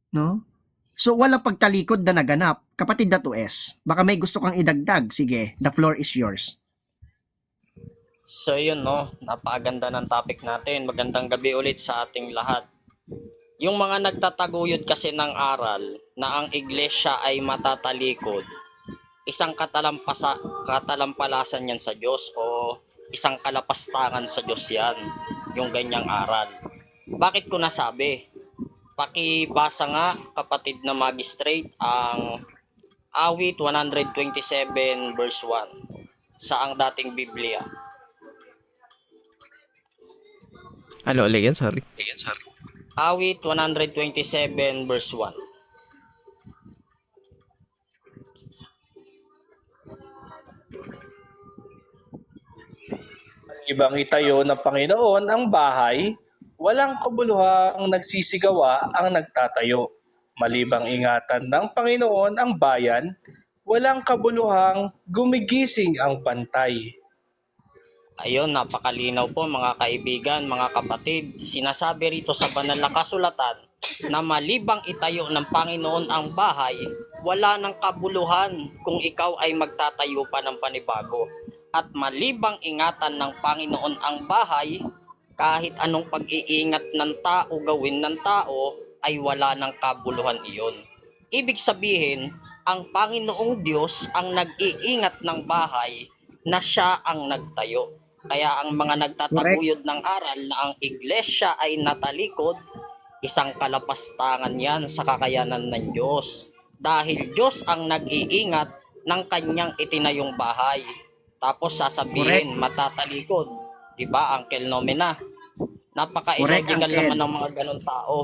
No? So, walang pagtalikod na naganap. Kapatid na 2S, baka may gusto kang idagdag. Sige, the floor is yours. So yun no, napakaganda ng topic natin. Magandang gabi ulit sa ating lahat. Yung mga nagtataguyod kasi ng aral na ang iglesia ay matatalikod, isang katalampalasan yan sa Diyos o isang kalapastangan sa Diyos yan, yung ganyang aral. Bakit ko nasabi? Pakibasa nga, kapatid na magistrate, ang Awit 127 verse 1 sa ang dating Biblia. Ano ulit yan? Sorry. Awit 127 verse 1. Ibang itayo ng Panginoon ang bahay, walang kabuluhang nagsisigawa ang nagtatayo. Malibang ingatan ng Panginoon ang bayan, walang kabuluhang gumigising ang pantay. Ayun, napakalinaw po mga kaibigan, mga kapatid. Sinasabi rito sa banal na kasulatan na malibang itayo ng Panginoon ang bahay, wala ng kabuluhan kung ikaw ay magtatayo pa ng panibago. At malibang ingatan ng Panginoon ang bahay, kahit anong pag-iingat ng tao gawin ng tao, ay wala ng kabuluhan iyon. Ibig sabihin, ang Panginoong Diyos ang nag-iingat ng bahay na siya ang nagtayo. Kaya ang mga nagtataguyod ng aral na ang iglesia ay natalikod, isang kalapastangan yan sa kakayanan ng Diyos. Dahil Diyos ang nag-iingat ng kanyang itinayong bahay. Tapos sasabihin, matatalikod. Diba, Uncle Nomena? Napaka-illogical Uncle. naman ng mga ganun tao.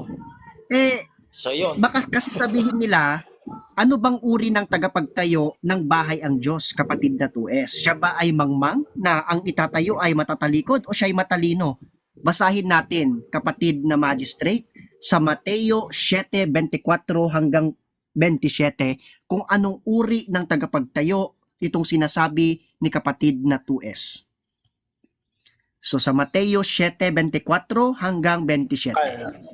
So yun. Baka kasi sabihin nila, ano bang uri ng tagapagtayo ng bahay ang Diyos, kapatid na 2S? Siya ba ay mangmang na ang itatayo ay matatalikod o siya ay matalino? Basahin natin, kapatid na magistrate, sa Mateo 7:24 hanggang 27, kung anong uri ng tagapagtayo itong sinasabi ni kapatid na 2S. So sa Mateo 7:24 hanggang 27.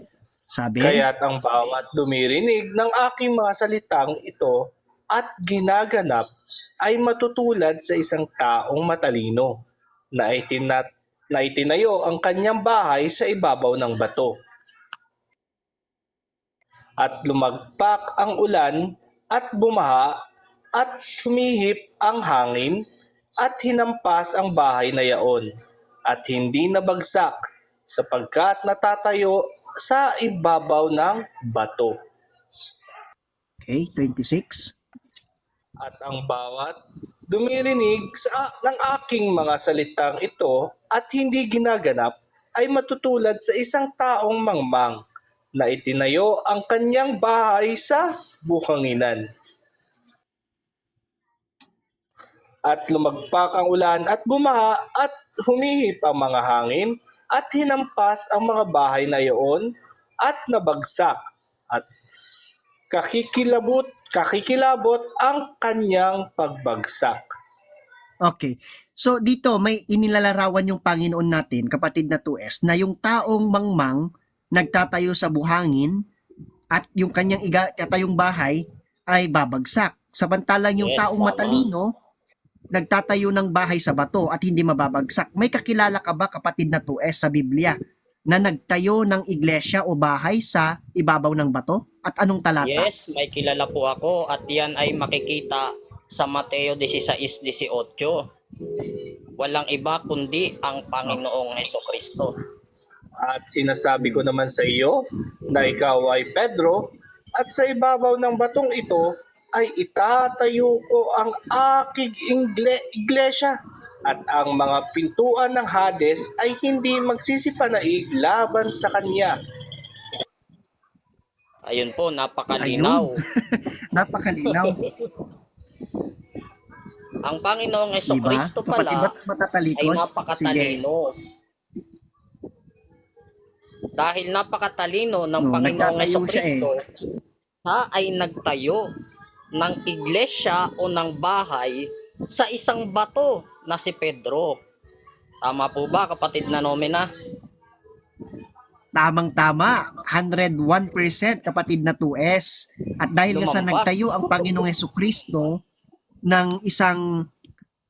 Sabi, Kaya't ang bawat dumirinig ng aking mga salitang ito at ginaganap ay matutulad sa isang taong matalino na itinayo ang kanyang bahay sa ibabaw ng bato. At lumagpak ang ulan at bumaha at humihip ang hangin at hinampas ang bahay na yaon at hindi nabagsak sapagkat natatayo sa ibabaw ng bato. okay, 26. At ang bawat dumirinig ng aking mga salitang ito at hindi ginaganap ay matutulad sa isang taong mangmang na itinayo ang kanyang bahay sa buhanginan. At lumagpak ang ulan at bumaha at humihip ang mga hangin at hinampas ang mga bahay na iyon at nabagsak at kakikilabot ang kanyang pagbagsak. Okay. So dito may inilalarawan yung Panginoon natin, kapatid na 2S, na yung taong mangmang nagtatayo sa buhangin at yung kanyang itatayong bahay ay babagsak. Samantalang yung Yes, taong tama. matalino nagtatayo ng bahay sa bato at hindi mababagsak. May kakilala ka ba, kapatid na 2S, sa Biblia na nagtayo ng iglesia o bahay sa ibabaw ng bato? At anong talata? Yes, may kilala po ako at yan ay makikita sa Mateo 16:18. Walang iba kundi ang Panginoong Hesukristo. At sinasabi ko naman sa iyo na ikaw ay Pedro at sa ibabaw ng batong ito ay itatayo ko ang aking iglesia at ang mga pintuan ng Hades ay hindi magsisipanaig laban sa kanya. Ayun po, napakalinaw. Napakalinaw. Ang Panginoong Diba? Hesukristo Kapatid pala ba matatalikod? ay napakatalino. Dahil napakatalino ng No, Panginoong nagtatayo siya Hesukristo, siya ay nagtayo ng iglesia o ng bahay sa isang bato na si Pedro. Tama po ba, kapatid na Nomena? Tamang-tama, 101% kapatid na 2S. At dahil nga sa Lumampas. nagtayo ang Panginoong Hesukristo ng isang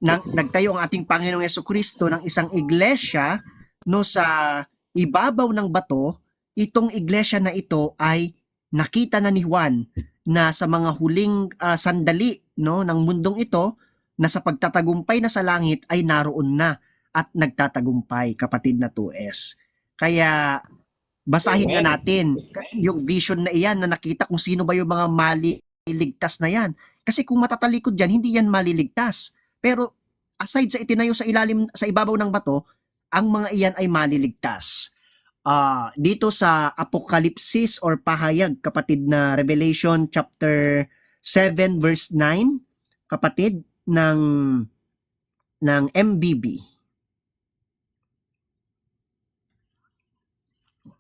nagtayo ang ating Panginoong Jesucristo ng isang iglesia no sa ibabaw ng bato, itong iglesia na ito ay nakita na ni Juan na sa mga huling sandali no ng mundong ito na sa pagtatagumpay na sa langit ay naroon na at nagtatagumpay, kapatid na 2S. Kaya basahin nga natin yung vision na iyan na nakita kung sino ba yung mga maliligtas na yan. Kasi kung matatalikod yan, hindi yan maliligtas. Pero aside sa itinayo sa ilalim, sa ibabaw ng bato, ang mga iyan ay maliligtas. Dito sa Apokalipsis or pahayag, kapatid na Revelation chapter 7 verse 9, kapatid ng MBB.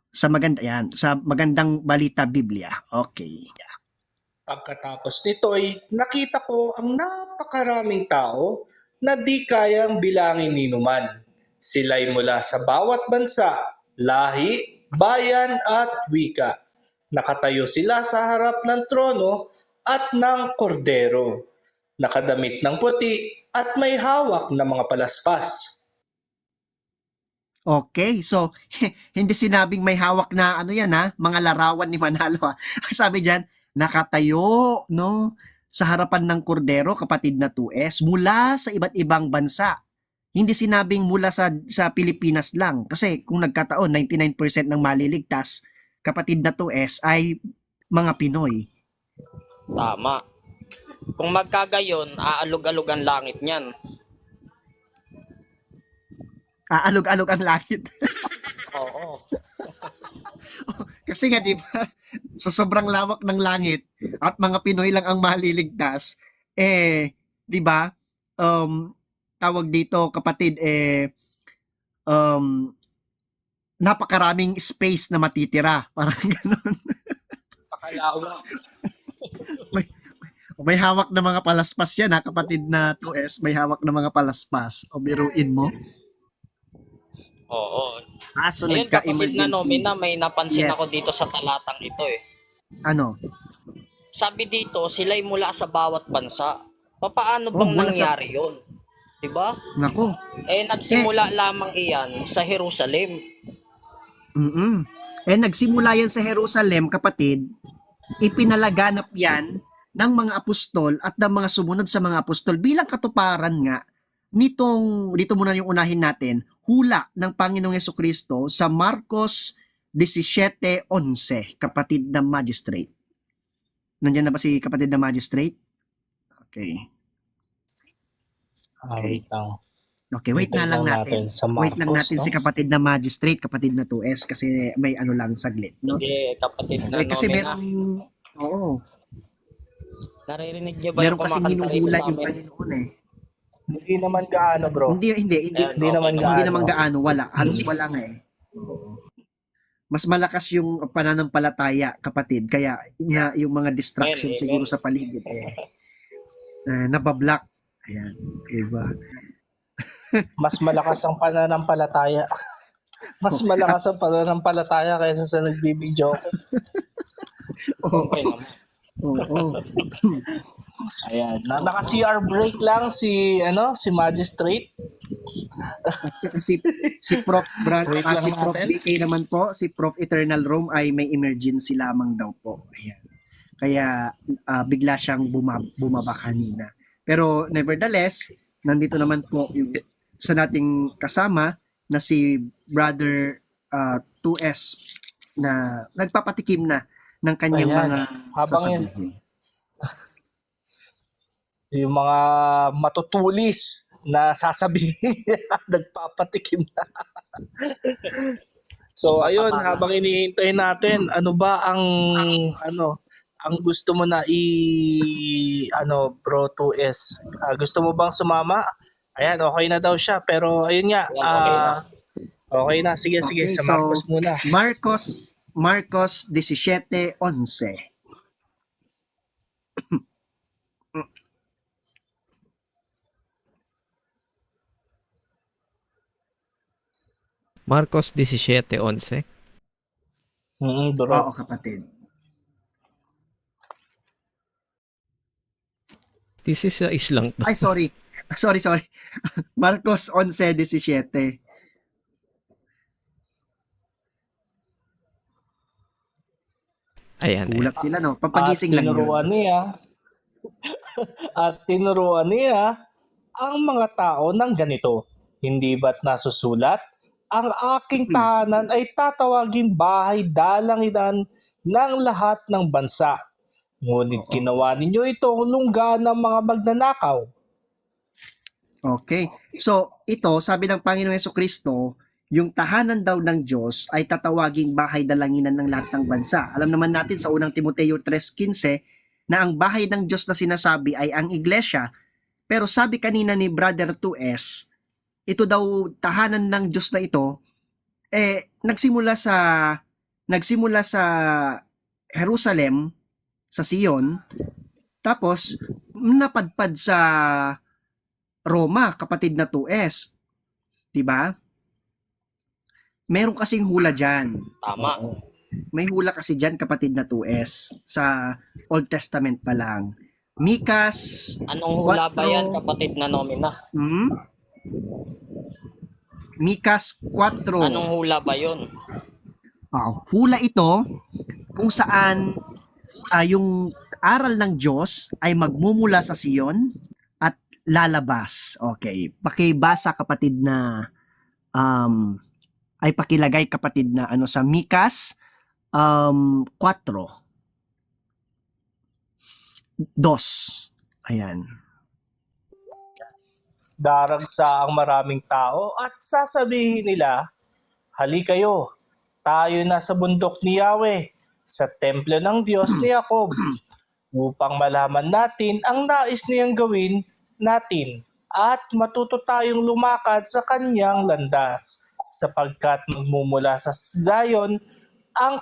Sa magandang balita Biblia. Okay. Pagkatapos nito'y nakita ko ang napakaraming tao na di kayang bilangin ni numan. Sila'y mula sa bawat bansa, lahi, bayan at wika. Nakatayo sila sa harap ng trono at ng kordero. Nakadamit ng puti at may hawak na mga palaspas. Okay, so hindi sinabing may hawak na mga larawan ni Manalo ha. Sabi diyan, nakatayo no sa harapan ng kordero, kapatid na 2S, mula sa iba't ibang bansa. Hindi sinabing mula sa Pilipinas lang kasi kung nagkataon 99% ng maliligtas, kapatid na 2S, ay mga Pinoy. Tama. Kung magkagayon, aalog-alog ang langit niyan. Aalog-alog ang langit. Oo. Kasi nga, di ba, sa sobrang lawak ng langit at mga Pinoy lang ang maliligtas, di ba, tawag dito, kapatid, napakaraming space na matitira. Parang ganun. Pakalawak. May hawak na mga palaspas yan, ha, kapatid na 2S, may hawak na mga palaspas. O biruin mo. Oo. So Ayun, kapatid na nagka-emergency. Nomina, may napansin Yes. ako dito sa talatang ito eh. Ano? Sabi dito, sila'y mula sa bawat bansa. Paano bang mula sa- nangyari yun? Diba? Nako. Nagsimula lamang iyan sa Jerusalem. Nagsimula yan sa Jerusalem, kapatid. Ipinalaganap yan ng mga apostol at ng mga sumunod sa mga apostol bilang katuparan nga dito muna yung unahin natin, hula ng Panginoong Jesucristo sa Marcos 17:11, kapatid na magistrate. Nandiyan na ba si kapatid na magistrate? Okay. Wait lang. Okay, wait na lang natin. Sa Wait lang Marcos, natin no? si kapatid na magistrate, kapatid na 2S, kasi may ano lang saglit, no? Hindi, kapatid na Kasi Nomina. oo, Naririnig niyo ba meron yung kasing kumakanta rito hinuhula sa yung amin? Panginoon eh. Hindi naman gaano, bro. Hindi Hindi naman Hindi gaano. naman gaano, wala. Halos wala nga eh. Mas malakas yung pananampalataya, kapatid. Kaya yung mga distractions Amen, siguro amen. sa paligid nabablock. Ayan. Diba? Mas malakas ang pananampalataya. Mas malakas ang pananampalataya kaysa sa nagbibideo. Oo. Okay naman. Oo. Ayan. Naka-CR break lang si magistrate. Si Prof. Wait lang si Prof. natin. BK naman po, si Prof. Eternal Rome ay may emergency lamang daw po. Ayan. Kaya bigla siyang bumaba kanina. Pero nevertheless, nandito naman po yung sa nating kasama na si Brother 2S na nagpapatikim na ng kanyang Ayan. mga Habang sasabihin. Yung mga matutulis na sasabihin nagpapatikim na. So ayun, habang hinihintay natin, ano ba ang gusto mo na bro 2S? Gusto mo bang sumama? Ayan, okay na daw siya, pero ayun nga, okay na. Sige, Okay, sa so, Marcos muna. Marcos 17:11. Marcos 17:11. Bro. Oo, kapatid. This is islang to. Ay, sorry. Sorry. Marcos 11:17. Ayan, ayan. Gulat sila, no? At Papagising lang yun. tinuruan niya ang mga tao ng ganito. Hindi ba't nasusulat? Ang aking tahanan ay tatawaging bahay dalanginan ng lahat ng bansa. Ngunit ginawa ninyo itong lungga ng mga magnanakaw. Okay. So, ito, sabi ng Panginoong Hesukristo, yung tahanan daw ng Diyos ay tatawaging bahay dalanginan ng lahat ng bansa. Alam naman natin sa unang Timoteo 3:15 na ang bahay ng Diyos na sinasabi ay ang iglesia. Pero sabi kanina ni Brother 2S, ito daw tahanan ng Diyos na ito, nagsimula sa Jerusalem, sa Sion, tapos napadpad sa Roma, kapatid na 2S. 'Di ba? Meron kasing hula diyan. Tama. May hula kasi diyan, kapatid na 2S, sa Old Testament pa lang. Mikas, Anong hula ba yan, 4, kapatid na nomina? Mikas 4. Anong hula ba yun? Hula ito kung saan yung aral ng Diyos ay magmumula sa Sion at lalabas. Okay. Pakibasa, kapatid na ay pakilagay, kapatid na sa Mikas 4. 2. Ayan. Daragsa ang maraming tao at sasabihin nila, "Hali kayo, tayo na sa bundok ni Yahweh, sa templo ng Diyos ni Jacob, upang malaman natin ang nais niyang gawin natin at matuto tayong lumakad sa kanyang landas, sapagkat magmumula sa Zion ang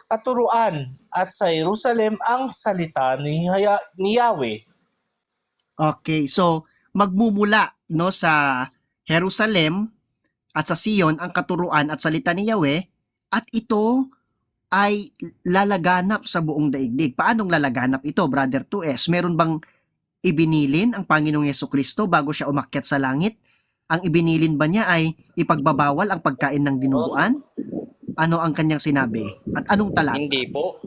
katuruan at sa Jerusalem ang salita ni Yahweh." Okay, so magmumula sa Jerusalem at sa Sion ang katuruan at salita ni Yahweh, at ito ay lalaganap sa buong daigdig. Paanong lalaganap ito, Brother 2S? Meron bang ibinilin ang Panginoong Hesukristo bago siya umakyat sa langit? Ang ibinilin ba niya ay ipagbabawal ang pagkain ng dinuguan? Ano ang kanyang sinabi? At anong talata? Hindi po.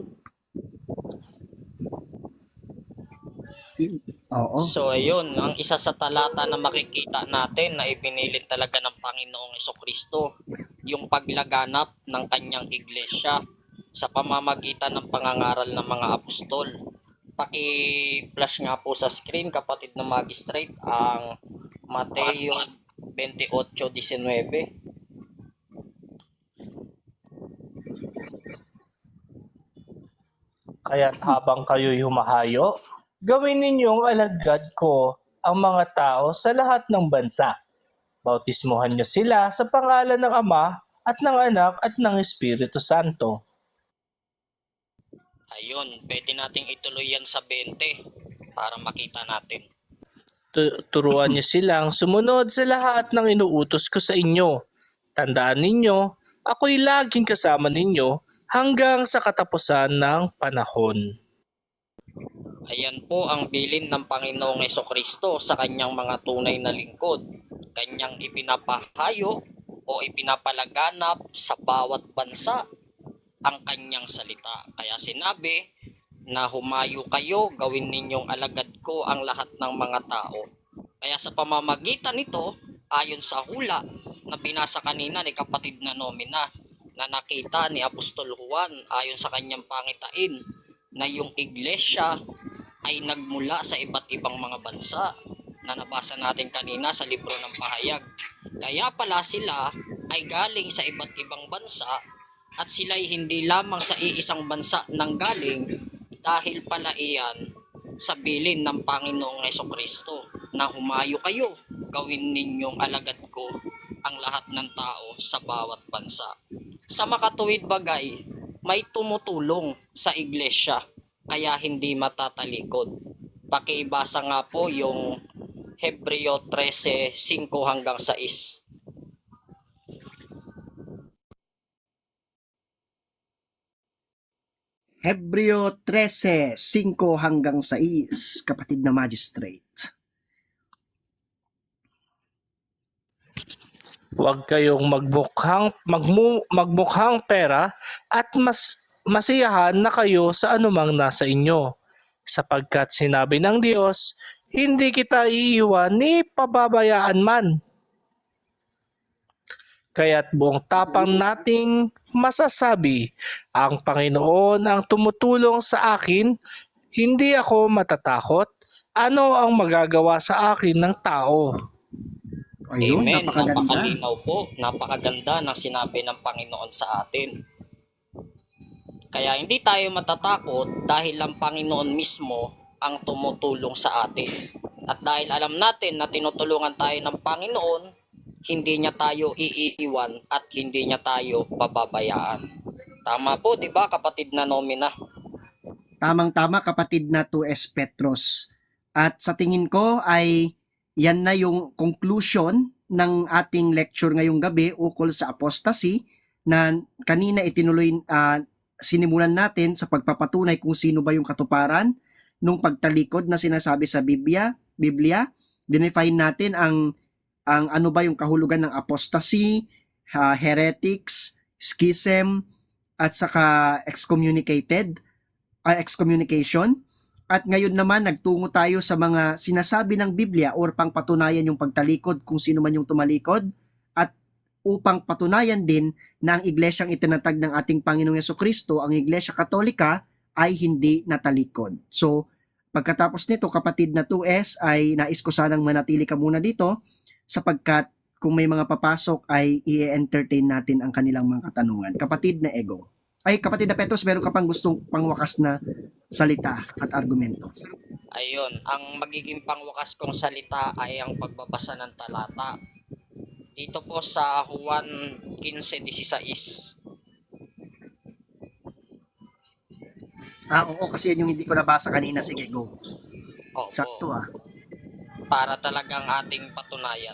Oo. So ayun, ang isa sa talata na makikita natin na ibinilin talaga ng Panginoong Hesukristo, yung paglaganap ng kanyang iglesia sa pamamagitan ng pangangaral ng mga apostol. Paki-flash nga po sa screen, kapatid na magistrate, ang Mateo 28:19. Kaya't habang kayo'y humahayo, gawin ninyong alagad ko ang mga tao sa lahat ng bansa. Bautismuhan niyo sila sa pangalan ng Ama at ng Anak at ng Espiritu Santo. Ayun, pwede nating ituloy yan sa 20 para makita natin. Turuan niyo silang sumunod sa lahat ng inuutos ko sa inyo. Tandaan ninyo, ako'y laging kasama ninyo hanggang sa katapusan ng panahon. Ayan po ang bilin ng Panginoong Hesukristo sa kanyang mga tunay na lingkod. Kanyang ipinapahayo o ipinapalaganap sa bawat bansa ang kanyang salita. Kaya sinabi na humayo kayo, gawin ninyong alagad ko ang lahat ng mga tao. Kaya sa pamamagitan nito, ayon sa hula na binasa kanina ni kapatid na nomina, na nakita ni Apostol Juan ayon sa kanyang pangitain, na yung iglesia ay nagmula sa iba't ibang mga bansa na nabasa natin kanina sa libro ng pahayag. Kaya pala sila ay galing sa iba't ibang bansa, at sila'y hindi lamang sa iisang bansa nanggaling, dahil pala iyan sa bilin ng Panginoong Hesukristo na humayo kayo, gawin ninyong alagad ko ang lahat ng tao sa bawat bansa. Sa makatuwid bagay, may tumutulong sa iglesia, kaya hindi matatalikod. Pakibasa nga po yung Hebreo 13:5-6. Hebreo 13:5-6, kapatid na magistrate. Huwag kayong magmukhang pera at masiyahan na kayo sa anumang nasa inyo. Sapagkat sinabi ng Diyos, hindi kita iiwan ni pababayaan man. Kaya't buong tapang nating masasabi, ang Panginoon ang tumutulong sa akin, hindi ako matatakot. Ano ang magagawa sa akin ng tao? Ayun, Amen. napakaganda. Napakalinaw po. Napakaganda ng sinabi ng Panginoon sa atin. Kaya hindi tayo matatakot dahil ang Panginoon mismo ang tumutulong sa atin. At dahil alam natin na tinutulungan tayo ng Panginoon, hindi niya tayo iiwan at hindi niya tayo pababayaan. Tama po, di ba, kapatid na Nomina? Tamang-tama, kapatid na 2S Petros. At sa tingin ko ay yan na yung conclusion ng ating lecture ngayong gabi ukol sa apostasy na kanina sinimulan natin sa pagpapatunay kung sino ba yung katuparan nung pagtalikod na sinasabi sa Biblia. Dinefine natin ang ano ba yung kahulugan ng apostasy, heretics, schism, at saka excommunication. At ngayon naman nagtungo tayo sa mga sinasabi ng Biblia or pangpatunayan yung pagtalikod kung sino man yung tumalikod, at upang patunayan din na ang iglesyang itinatag ng ating Panginoong Jesucristo, ang Iglesia Katolika, ay hindi natalikod. So, pagkatapos nito, kapatid na 2S, ay nais ko sanang manatili ka muna dito sapagkat kung may mga papasok ay i-entertain natin ang kanilang mga katanungan. Kapatid na Ego. Kapatid na Petros, meron ka pang gustong pangwakas na salita at argumento? Ayun, ang magiging pangwakas kong salita ay ang pagbabasa ng talata. Dito po sa Juan 15:16. Oo, kasi yun yung hindi ko nabasa kanina. Sige, go. Opo, Sakto para talagang ating patunayan.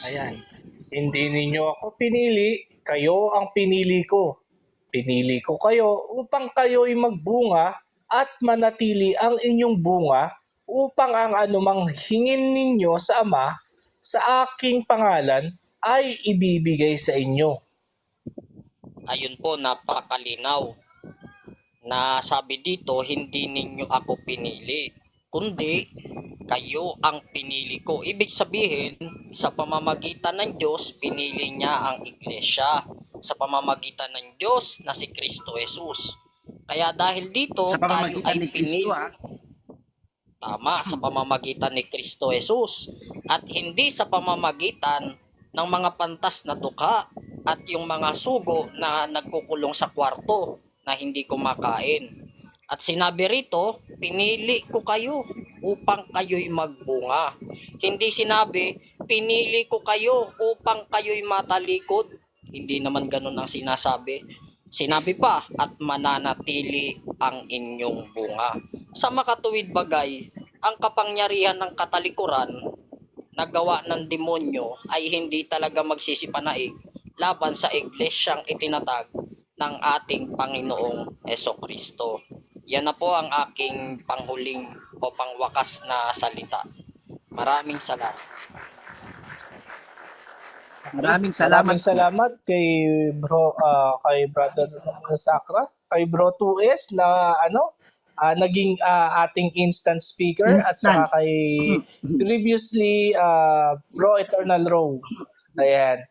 Ayan. Hindi ninyo ako pinili, kayo ang pinili ko. Pinili ko kayo upang kayo'y magbunga at manatili ang inyong bunga upang ang anumang hingin ninyo sa Ama sa aking pangalan ay ibibigay sa inyo. Ayun po, napakalinaw. Na sabi dito, hindi ninyo ako pinili, kundi kayo ang pinili ko. Ibig sabihin, sa pamamagitan ng Diyos, pinili niya ang iglesia. Sa pamamagitan ng Diyos na si Kristo Jesus. Kaya dahil dito, Sa tayo pamamagitan ay ni Kristo, pinili. Tama, sa pamamagitan ni Kristo Jesus. At hindi sa pamamagitan ng mga pantas na dukha at yung mga sugo na nagkukulong sa kwarto na hindi kumakain. At sinabi rito, pinili ko kayo upang kayo'y magbunga. Hindi sinabi, pinili ko kayo upang kayo'y matalikod. Hindi naman ganun ang sinasabi. Sinabi pa, at mananatili ang inyong bunga. Sa makatuwid bagay, ang kapangyarihan ng katalikuran na gawa ng demonyo ay hindi talaga magsisipanaig laban sa iglesyang itinatag ng ating Panginoong Jesucristo. Yan na po ang aking panghuling o pangwakas na salita. Maraming salamat. Maraming salamat. Maraming salamat kay kay Brother Sacra, kay Bro 2S na naging ating instant speaker at saka kay previously Bro Eternal Row. Ayan.